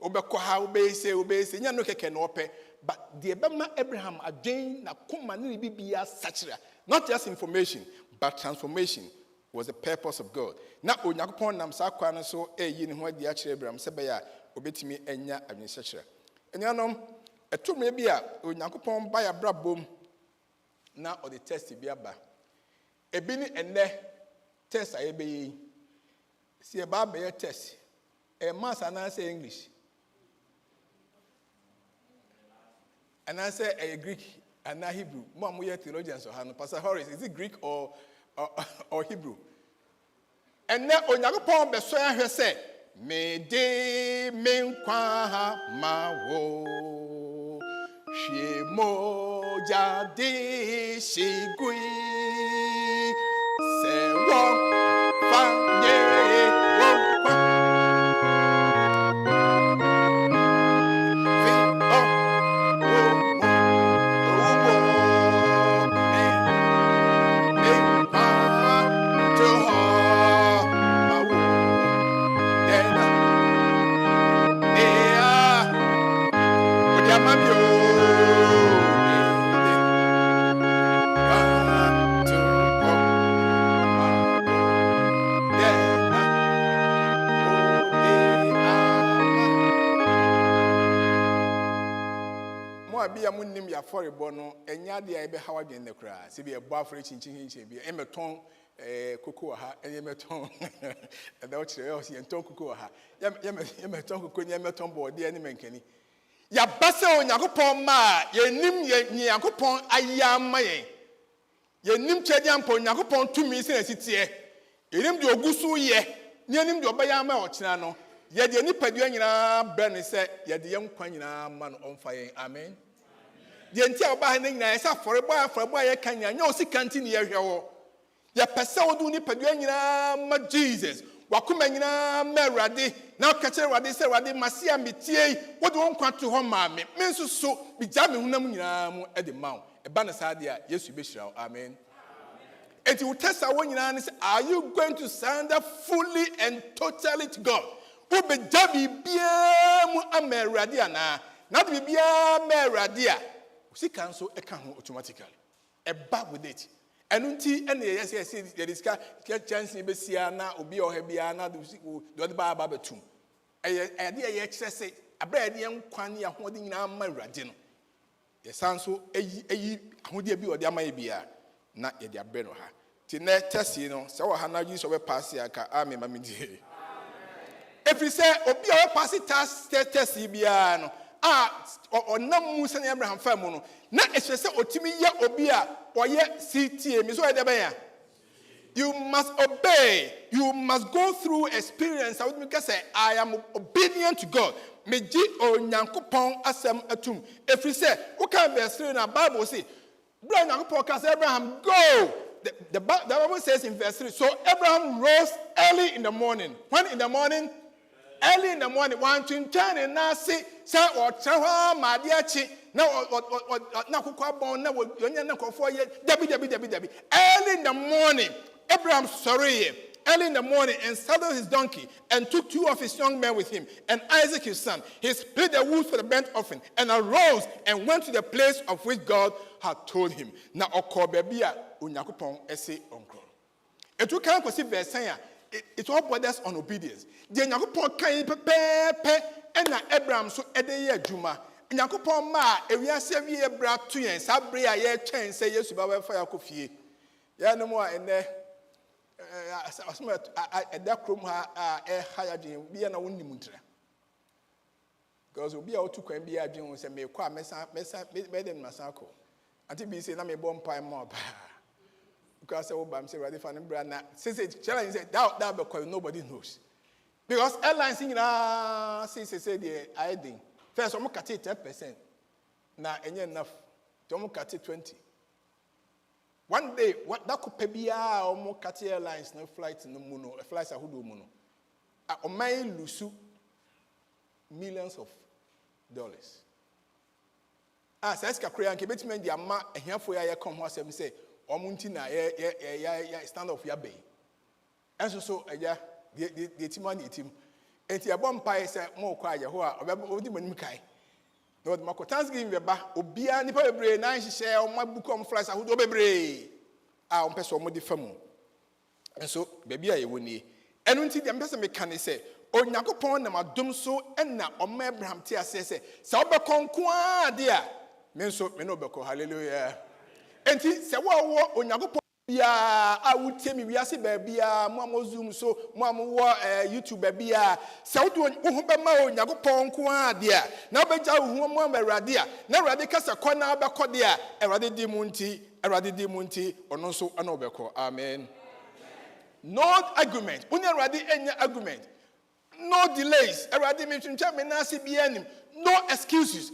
obekọ ha obese nya no keke no ope but de be ma Abraham adwen na koma ne bibia sachira not just information but transformation was the purpose of God. Na Onyankopon nam saa kwa no so yi ne ho adi a kire Abraham se be ya obetimi enya adwen sachira enuanom eto me bia Onyankopon ba ya brabom na o de test bia ba ebi ni enne test aye be yi si e ba be test e maths and say English and I say a Greek and Hebrew mo amoye theologians so Pastor Horace is it Greek or Hebrew and na Onyankopon be so ahwe say me de me nkwa ha ma wo Shimoja de shigui se wo fanye wo kwa vi o me pa to ma wo dena ea o diamabio Abia munnim ya forebo no enya de a ebe hawa dwen ne kra se bi ebo afore chinchin hinche bi emeton koko ha emeton e da o kire o se enton koko ha emeton koko ni emeton board e ni menkani ya base Onyankopon ma yenim Onyankopon ayama yenim chedi ampo Onyankopon tumi se na sitie yenim de ogusu ye ni yenim de obayama o kina no ye de nipadua nyina bre se ye de yenkwa nyina ma no onfa yen amen. The entire Bahana is a for a boy, can no see canteen here. Ya pesa do ni paduana ma Jesus. Wakumena meradi. Now catch what they say, what they must see and be tea. What do one quant to home, mammy? Mensu so be jamming unam at the mount. A banasadia, yes, you be sure. Amen. And you test our one are you going to surrender fully and totally to God? Who be jabby biamu a meradiana, not be bia meradia. See cancel a can automatically. A bag with it. And until any yes, there is chance in Bessiana, Obi or Hebiana, the other Babatum. A dear excess, a bread young Quania holding now my radino. The sound so a would be or there may be a not yet their benoha. Tina Tessino, so Hannah use of a passia, army, mammy. If you say, Obi or pass it Tessibiano. Or no Musa and Abraham Famono. Not as I say, Otimi ya Obia, or yet CTA, Miss Wadabaya. You must obey. You must go through experience. I would say, I am obedient to God. Meji onyankopon asem atum. If we say, what can verse 3 in the Bible say? Abraham, go. The Bible says in verse 3, so Abraham rose early in the morning. When in the morning? Early in the morning. One to turn and now see, say, or Trawa, Madiachi, now, Debbie. Early in the morning, Abraham early in the morning, and saddled his donkey, and took 2 of his young men with him, and Isaac his son. He split the wood for the burnt offering, and arose and went to the place of which God had told him. Now, Okobebia, Unyakupon, Ese Onko. It took time to see verse it all borders on obedience. The Nyakupon can pepe, and Abraham so Edea Juma. Nyakupon ma, Ewia Sevi Ebra 2 years, Sabria ye chain say yes to Baba Fire Coffee. Ya no more and there. That room higher be an only muntra. Because we are to can be a Jones and may quite mess better than Masako. Until be saying, I'm a bomb pie mob. Because I will say, rather fun and brand. Since it's challenge, that because nobody knows. Because airlines in since they say they're hiding. First, I'm cut it 10%. Now, and enough. Don't cut it 20%. One day, what that could be or more Cathy Airlines, no flights in the moon, flights a hoodoo mono. I may lose millions of dollars. As I ask a Korean commitment, the amount a handful of come house and say, or Muntina, stand off your bay. And so, the team, and the bomb pie said, more quiet, who are about Mukai. No, Mako Thanksgiving, Obia, Nipa, nice share on my book on flies, I would obey. I'll pass on the family. And so, baby, I will need. And until the ambassador mechanic say, oh, Nakopon, my dum so, and now on my Abraham Tia says, Sauber conqua, dear. Menso, Menobako, hallelujah. And he said, well, on Nakopon. Yeah, I would tell me we are see baby, Mamma Zoom, so Mamma YouTube baby. South one, Uhubama, Yagopon, Qua, dear. Now, Beja, Humma, Radia. Now, Radicas a corner back, dear. A Radi Munti, or no so anobeco. Amen. No argument. Unya Radi any argument. No delays. A Radi mentioned Chaminasi be enemy. No excuses.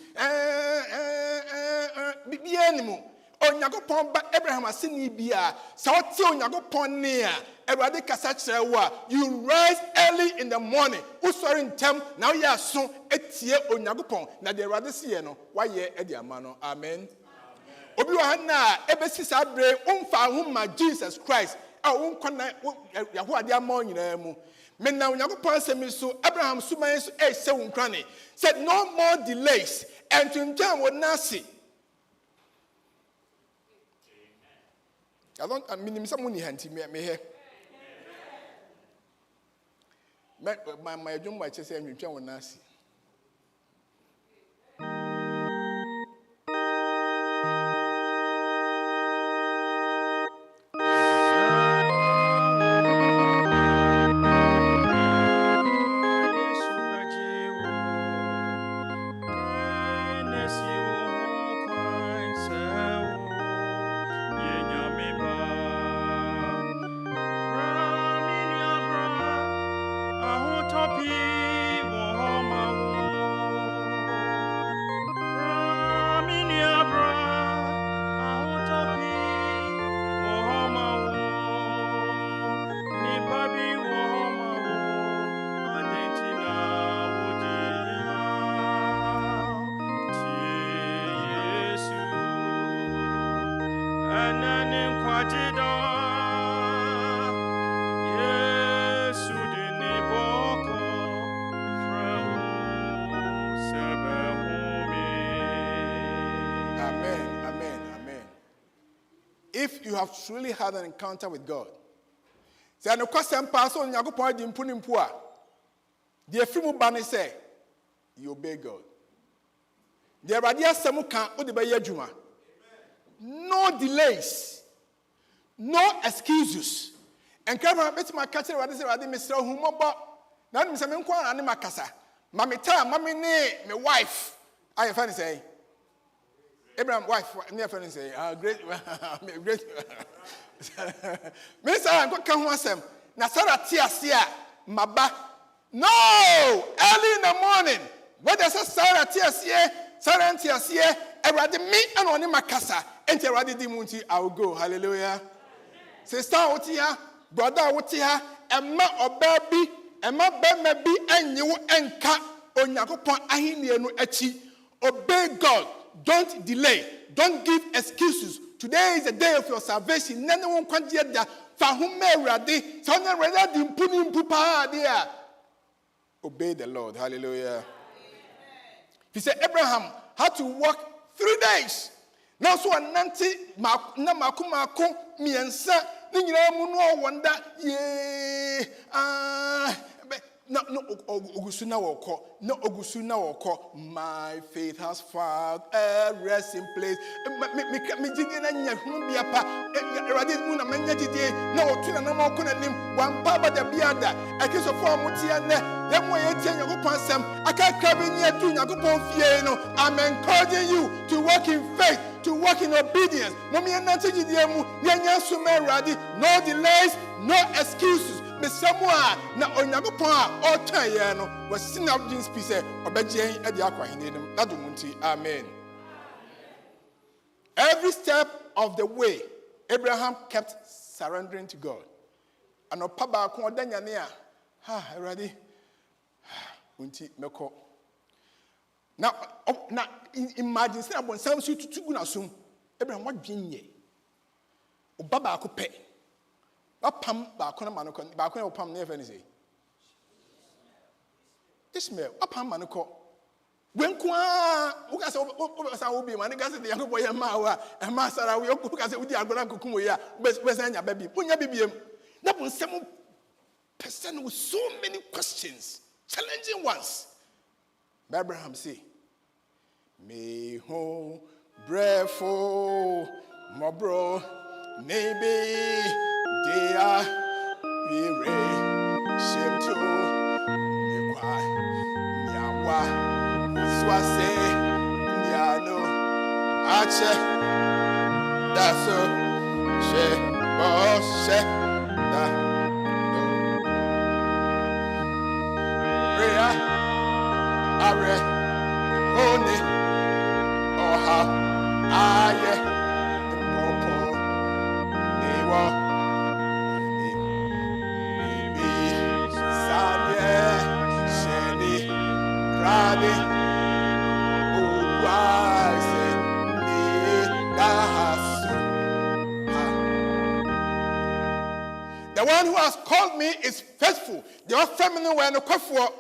Be enemy. Onyagopon ba Abraham asini bia sa wote onyagopon ne a Awurade kasa kyerɛ you rise early in the morning usori ntem na wo aso etie onyagopon na de Awurade sie no wayɛ edi ama no amen obi wa na ebesi sa bre umfa ho ma Jesus Christ a wo nkwana yaho ade ama nyina mu me na onyagopon asemi so Abraham suman so se wo nkwane said no more delays and to ntem wo nasi. I mean, someone handy me here. My young wife says, I'm trying to see. If you have truly had an encounter with God, say no question pass on Yakupon di mpunimpua. The Efimu Bani say, you obey God. The Radia Samuka Udibaya Juma. No delays, no excuses. And come on, it's my catcher, Radi Mr. Humoba. Now, Mr. Menkwan Animakasa. Mamita, Mammy, my wife. I find say. Abraham wife near friend say great great me Sarah go kan ho asem na Sarah tie ase a maba no early in the morning when they say Sarah tie ase Sarah tie ase Erade me and oni makasa enti Erade di munti I will go hallelujah sister otia brother otia emma obabi emma bema bi enyewo enka Onyakopon ahinie no achi obey God. Don't delay. Don't give excuses. Today is the day of your salvation. None one can hear that. Obey the Lord. Hallelujah. He said Abraham had to walk 3 days. Now so ananti na makumako miensa ni nyina mu no wonder ye no ogusuna woko no ogusuna woko my faith has found a resting place me jige na nya hunu bia pa Erade mu na manya jide na otu na ma ko na nim wan pa ba da bia da akiso fo amotia ne ye mo ye tie Yakopon asem aka ka bi nya tu Yakopon fie no I'm encouraging you to walk in faith, to walk in obedience. No me na jide mu nya so me Erade, no delays, no excuses. Me somewhere na Onyakopon a otan ye no was up this piece obejen e de akwa hene nim na domunti amen. Every step of the way Abraham kept surrendering to God. And opaba ko odanya ne a Erade unti meko na imagine say abon sam su tutugu na som Abraham wadwen ye obaba ko pe Apam baako na manoko baako na opam na efani say Ishmael apam manoko wenku a uka say obi man ga say the Yakobon ye ma wa e ma Sarah we uka say udi agbara nkokum we ya be say anya baby onya bibiem na bon sem person with so many questions challenging ones but Abraham say me ho brefo mo bro maybe they are weary, shame to me why, Yawa, Swase, Niano, Ache, that's so, she, oh, she, that, Rea, Are, Oni, Oha, Aye, Popo, Newa. The one who has called me is faithful. The other feminine were no kofo.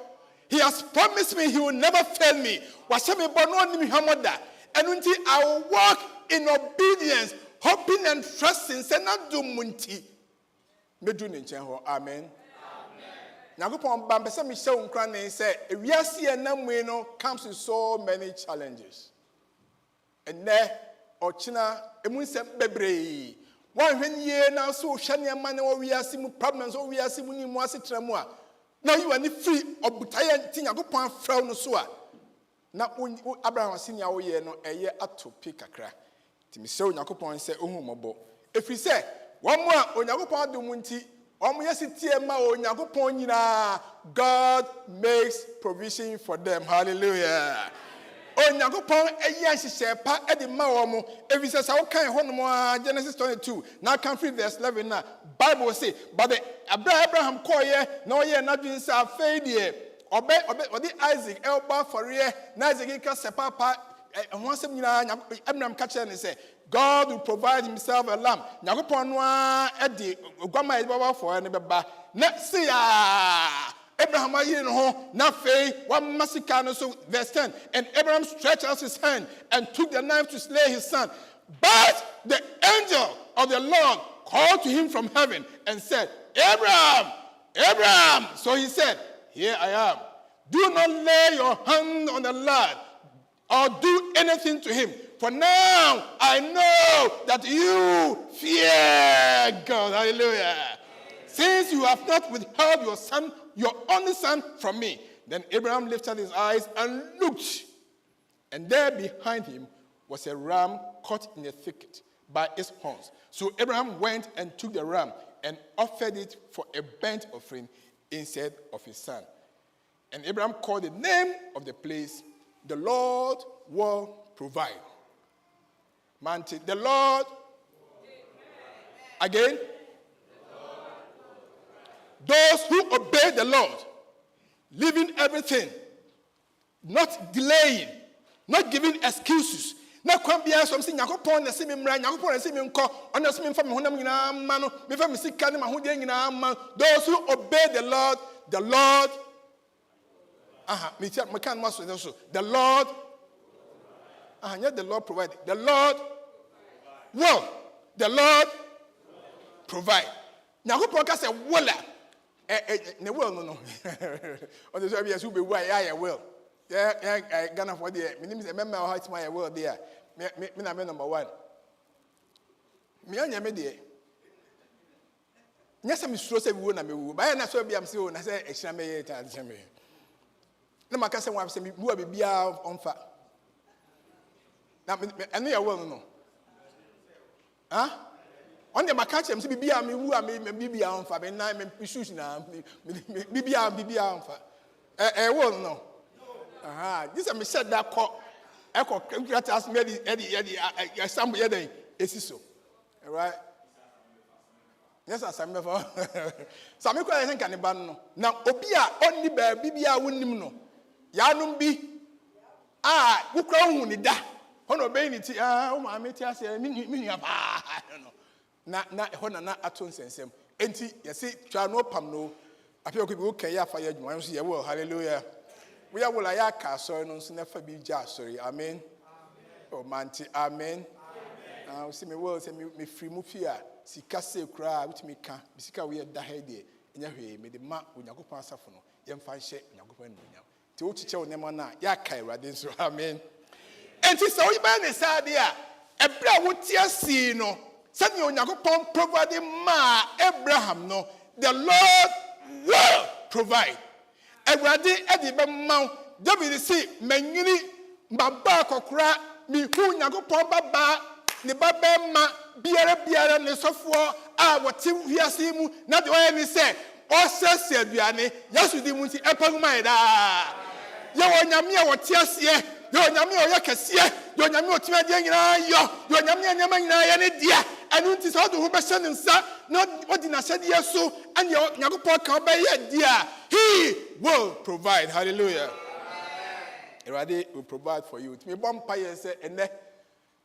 He has promised me he will never fail me. Wasemi bono ni hamoda. And until I will walk in obedience, hoping and trusting. Say not do munti. Medu ninchen amen. Yakopon bambesa mi she unkra ne say ewiase enamwe no comes with so many challenges. And there ochina emunsem bebre. One when ye now so shania man o wiase mu problems o wiase mu ni mu asetra mu a. Now you are free obutaya tin Yakopon fra no so a. Na Abraham senior wo ye no eye atopi kakra. Ti mi se Yakopon say ohun mobo. Efri say one more Yakopon adom nti God makes provision for them. Hallelujah. Genesis 22. Now come free verse 11 now. Bible say, but the Abraham call ye, no ye not doing sa failure. Obey Isaac, Elba for ye, Isaac can sepapa, and once Abraham catch and say, God will provide himself a lamb. Nyagoponwa edi ogwama ebaba for any baba. Na see Abraham ayin ho na fei one masika no so verse 10. And Abraham stretched out his hand and took the knife to slay his son. But the angel of the Lord called to him from heaven and said, Abraham, Abraham. So he said, here I am. Do not lay your hand on the lad or do anything to him. For now, I know that you fear God. Hallelujah. Since you have not withheld your son, your only son, from me. Then Abraham lifted his eyes and looked. And there behind him was a ram caught in a thicket by its horns. So Abraham went and took the ram and offered it for a burnt offering instead of his son. And Abraham called the name of the place, "The Lord will provide." Mante, the Lord. Again. Those who obey the Lord, leaving everything, not delaying, not giving excuses. Not come be something Yakopon the same ran, Yakopon the same call, on the same from Honam Mano, before me sick Canama Hudian. Those who obey the Lord, McCann must also. The Lord, yet the Lord provided. The Lord will, the Lord provide. Yakopon can say, Willa. Ne will no. On the service who be why I will. Yeah, Ghana for the my name is member how it's my will there. Me na me number 1. Me anya me there. Nyasa me suro say we na me wu. Ba na so bia am say o na say ehira me ye ta de me. Na maka say wan say me bu bia onfa. Na eno ya will no. Huh? On the Macachem, Bibia, me woo, me Bibia on Fab, and I am issues now. Bibia on Fab. Well, no. Aha, this is a said that call. Echo, Gratas, Eddie, somebody, Eddie, is so. All right. Yes, I am before. Some people I think can ban. Now, Obia, only bear Bibia wouldn't know. Yanum be. Who crown with that? On obeying it, my metias, meaning of I don't know. Na aton sensem enti yesi twa no pam no apia ko bi wo kan ya fa ya dwuma so ye wo hallelujah we ya wo la ya ka so no so na fa bi ja sorry amen oh manti amen see me wo say me free mu fia sika se kura witimi ka sika we da ha de nya hwe me de ma Onyankopon asafo no ye mfa hye Onyankopon no nya ti wo chiche wo nema na ya ka Awurade so amen enti so wo ba ne sa de a ebra wo tia si no said Onyankopon provided ma Abraham no, the Lord will provide. Awurade edi be ma David say manyini baba kokora mi hu Onyankopon baba ne baba ma biara ne sofo a wote wiase mu na de oye ni say o sese aduane Yesu di mu nti epaguma da ye wonyame a wote ase yo nyame o yakese yo nyame o timade nyina yo nyame nyama nyina ye ne dia anu nti so do ho be hye nsa na odi na hye dia so ane Yakopon ka be ye dia he will provide hallelujah Erade will provide for you me bompa ye say ene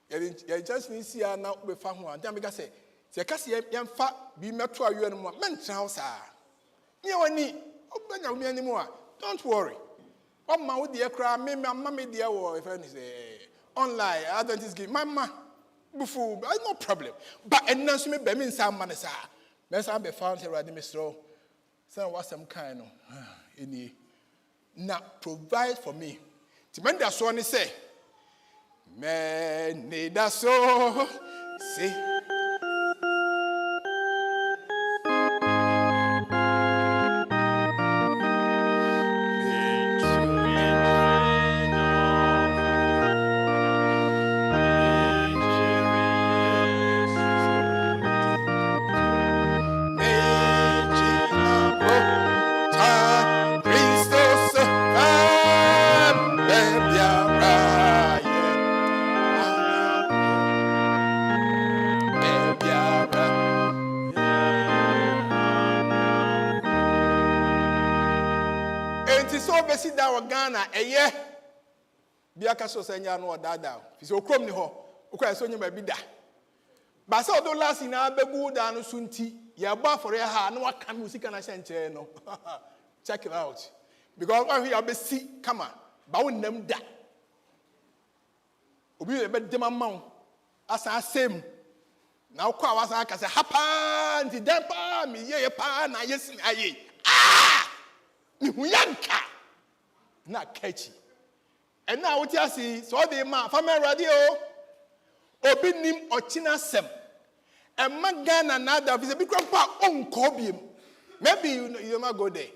ye just ni sia na be fa ho anta me ka say se ka se ye mfa bi meto ayo no mo mentra ho sa ye woni obanya wo mi animu a don't worry. Oh, my, would you cry? Me, mamma, dear, or if any say online, Adventist give mama, before, no problem. But and now she may be some man, sir. Let's have a found here at the Mr. So, what's some kind of any now provide for me. To mend that so, and say, man, need that so, see. Eye biaka so senya no dada fi so krom ni ho ukwa so nyima bi da ba se odo last na begu da no sunti ya ba for ha na waka musika na hyenche no check it out because when you be see come on ba wonnam da obi be dem amon asa same na ukwa wasa aka se hapa nti dem pa mi ye pa na yesin aye mi huyanka na catchy. And now what you see, so the man, family radio, obi nim ochina sem. And magana nada, is a big grandpa on Kubi. Maybe you might go there.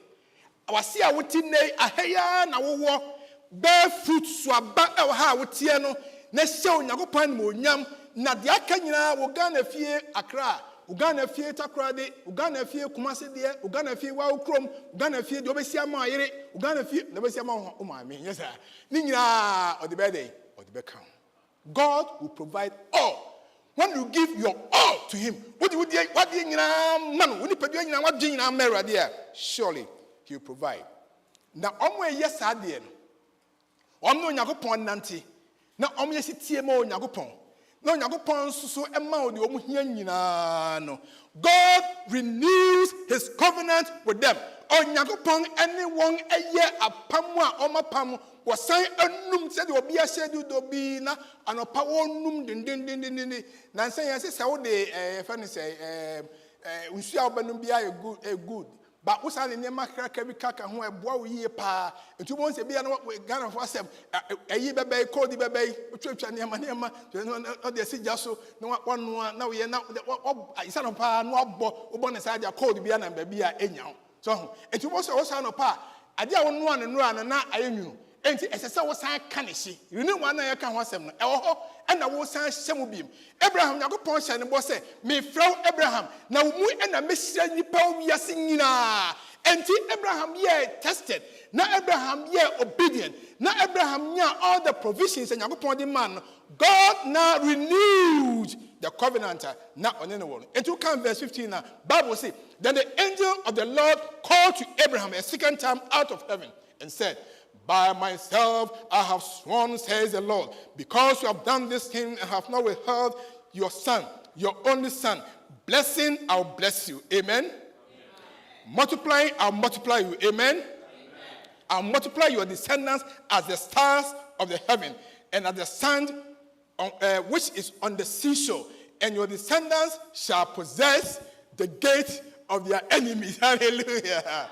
I was see a witty nay, a heya, na wo, bear fruit, swaba, our ha, with tiano, na show Nyagopan mo nyam na de aka nyina wo Ghana fie Accra Uganda fie Takrade Uganda fie Kumasi de Uganda fie wa ukrom Uganda fie de obesia ma yere Uganda fie de obesia ma o ma me yes sir ni nyina o de be dey o de be kan God will provide all when you give your all to him what you nyina man woni pedu nyina wa dwen nyina mera there surely he will provide na omo yes ade no omno Nyankopon nante na omo yes tie ma Nyankopon no Nyankopon so ema o de omo hia nyina no God renews his covenant with them Nyankopon anyone eye apam a omapam wasan anum se de obi ahyedu do bi na anopa wonum den na nsan yesi se wo de fa ne se unsia obanum bia good ba wo sa ne makraka bi kaka ho eboa wo yie pa etu bon se bia na Ghana for asem ayi bebe code bebe twetwa ne ma o de sija so na wano na wo ye na isa no pa na obo ne sa dia code bia na bia enya so etu bon se wo sa no pa ade a wo no an na ayenwu enti esese wo san ka ne hye rene wa na ye ka ho asem no ewo ho na wo san hyem biem Abraham Yakopon hye ne bo se me frau Abraham na wo mu na mehyira nipa wo wiase nyina enti Abraham ye tested na Abraham ye obedient na Abraham nya all the provisions and Yakopon the man God now renewed the covenant na on any one enti come verse 15 now Bible say then the angel of the Lord called to Abraham a second time out of heaven and said by myself I have sworn, says the Lord, because you have done this thing and have not withheld your son, your only son. Blessing, I'll bless you. Amen. Amen. Multiplying, I'll multiply you. Amen. Amen. I'll multiply your descendants as the stars of the heaven and as the sand which is on the seashore. And your descendants shall possess the gate of their enemies. Hallelujah.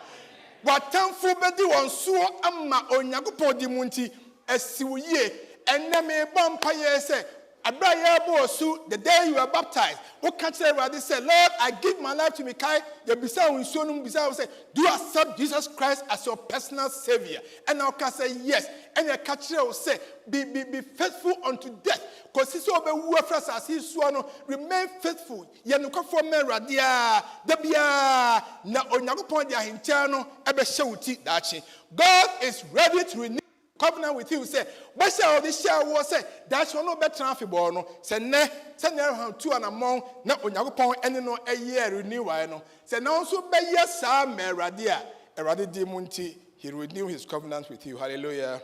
Watamfo bedi wonso amma Onyankopon di munti asiwye enne me bompa ye se abraye bo osu the day you were baptized wo ka kire Awurade say Lord I give my life to me kai ye bisa wonso no bisa say do you accept Jesus Christ as your personal savior and now can say yes and ye ka kire say be faithful unto death cause so obewu afrasa as he so no remain faithful ye no kofo me Awurade a da bia na Onyankopon di ahentia no ebe hye dachi God is ready to renew covenant with you say but say all this share was say that you no better afibor no say ne two and among na Onyankopon ene no eye renewal no say na so be yes sa me Awurade di munti he renew his covenant with you hallelujah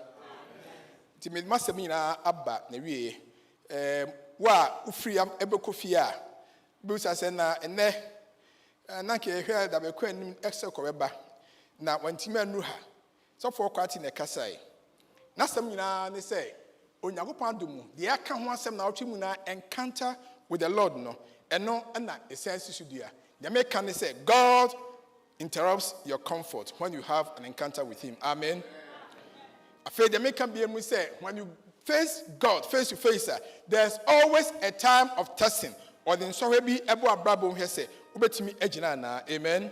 timid masemina abba na wie wa ufri ebekofie a bi sa say na ene na ke hwe da be kwanim exeko beba na wantimi anu ha so for kwati na kasai na sam nyina ne say Onyankopon adumu de aka ho asem na otwe mu na encounter with the Lord no eno na essence sudua the make can say God interrupts your comfort when you have an encounter with him amen after the make can be able say when you face God face to face there's always a time of testing or then so be ebo abrabo hwe say obetimi agina na amen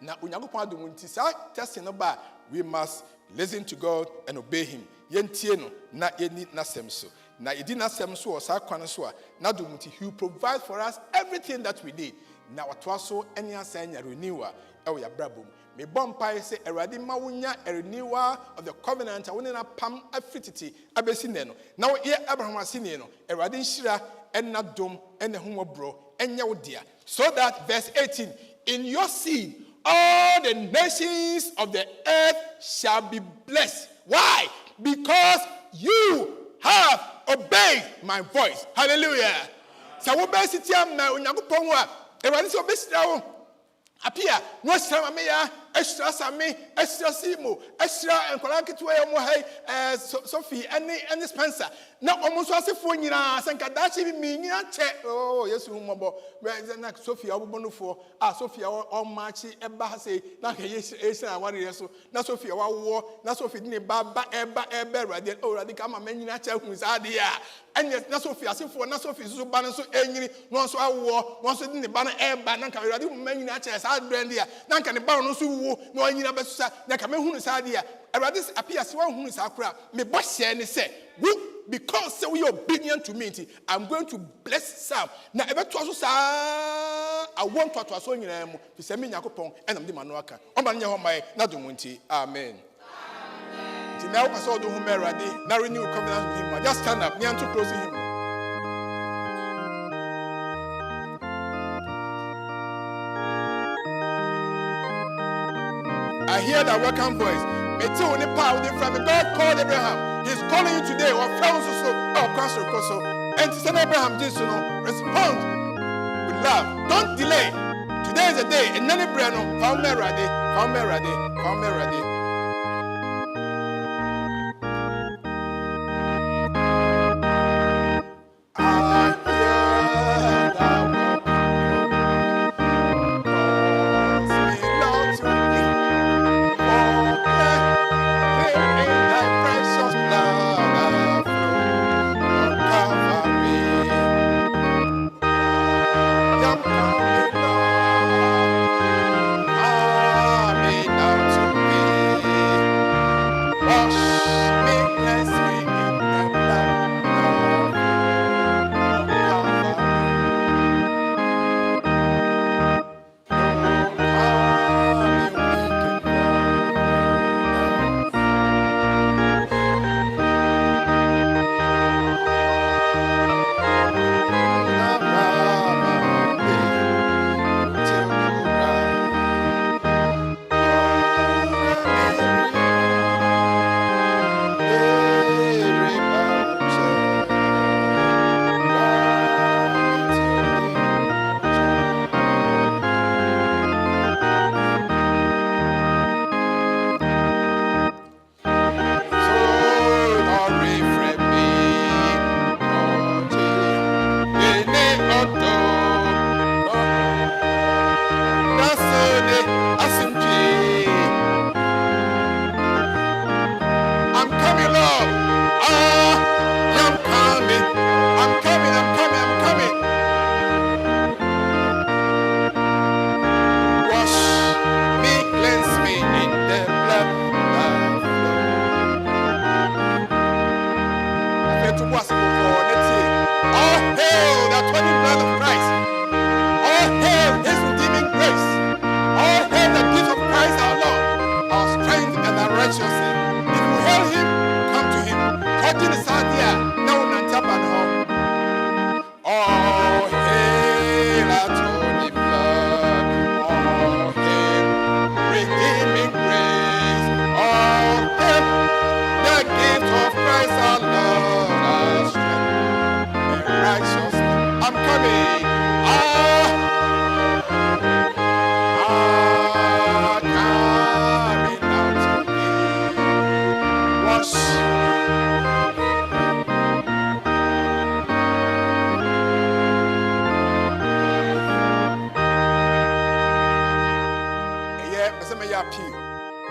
na Onyankopon adumu nti sa testing no ba we must listen to God and obey him yentie no na yeni nasem so na yedi nasem so o sa kwan so a na dumuti he will provide for us everything that we need na watwa so any asanya renewal e wo ya brabom me bompai say Awurade ma wonya a renewal of the covenant a woni na pam afititi abesi ne no na wo ye Abraham asini no Awurade nhira enna dom ene homobro enya wo dia so that verse 18 in your seed all the nations of the earth shall be blessed. Why? Because you have obeyed my voice. Hallelujah. So we basically am Onyankopon wa Ewani so besira wo Appiah no sira me ya extra same extra simo extra enkwala ketewa ya mo hai Sophie any Spencer na omo so asefo nyina senka dachi bi mi nyina che oh yesu humobo na Sophie obobonufo Sophie o machi eba ha sei na ka yesira aware so na Sophie wa wo na Sophie ni baba eba radi oh radi ka ma nyina che hu sa de ya anya na Sophie asefo na Sophie so ba no so enyiri no so awo no so ni ba no eba na ka radi ma nyina che sa brand ya na ka ne ba no so wo no anyina besusa na ka me hunu sa de ya Adventist Appiah se wan hunu sa kura me bo hye ne se because say we are obedient to me, I'm going to bless some. Now, ever to us, I want to us on your to send me Yakupon and I'm the Manuaka. On my Nadumunti. Amen. Now, I saw the Humeradi, now renew covenant with him. Just stand up, near to close him. I hear that welcome voice. God called Abraham. He's calling you today. Or and to send Abraham this, respond with love. Don't delay. Today is the day. And none of Breno, found me ready.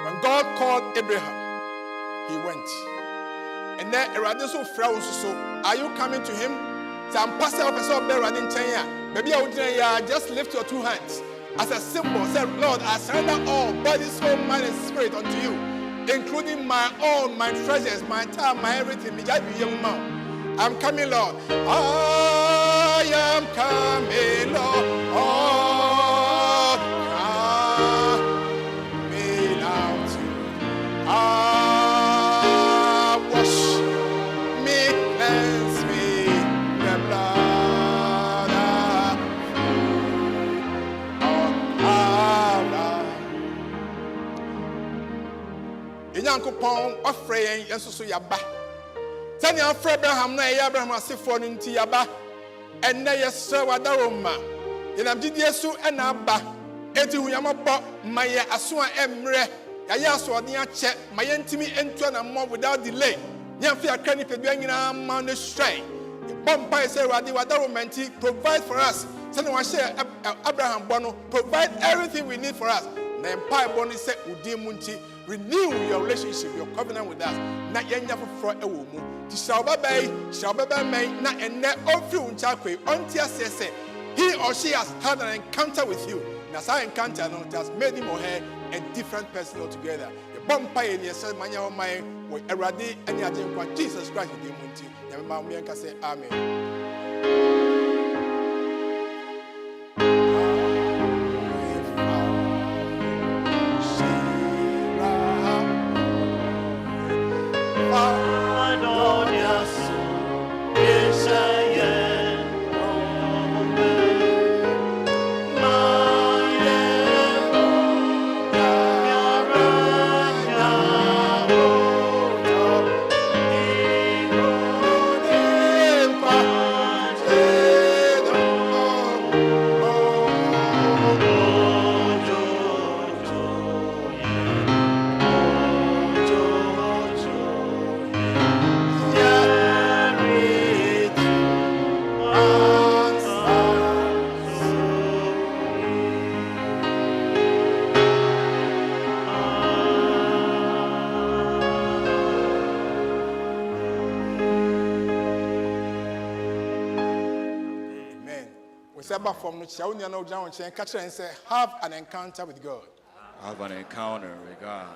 When God called Abraham, he went. And then are you coming to him? Maybe I just lift your two hands as a symbol. Say, Lord, I surrender all, body, soul, mind, and spirit unto you, including my own, my treasures, my time, my everything. I'm coming, Lord. I am coming, Lord. Yankopon ofrey yenso yaba tani afre Abraham na Abraham asefo no nti yaba enne yesre wadaroma yenam gidiesu ena aba enti huyamabo maye aso a emre yaye aso ode ache maye ntimi entu na mo without delay nyamfi akra ni pedua nyina ma no strain bompa ese wadaroma nti provide for us tani wa share Abraham bono provide everything we need for us na empire bono se udimu nti renew your relationship, your covenant with us. Na yenya for ewo mu. Ti shawbaba mai na enne ofi unchakwe ontia say he or she has had an encounter with you. Na sa encounter no has made him or her a different person altogether. The bompa ye say manya o mai wo Erade ani adenkwa Jesus Christ dey munti. Yamma Mianka say Amen. From the catch and say, have an encounter with God. Have an encounter with God.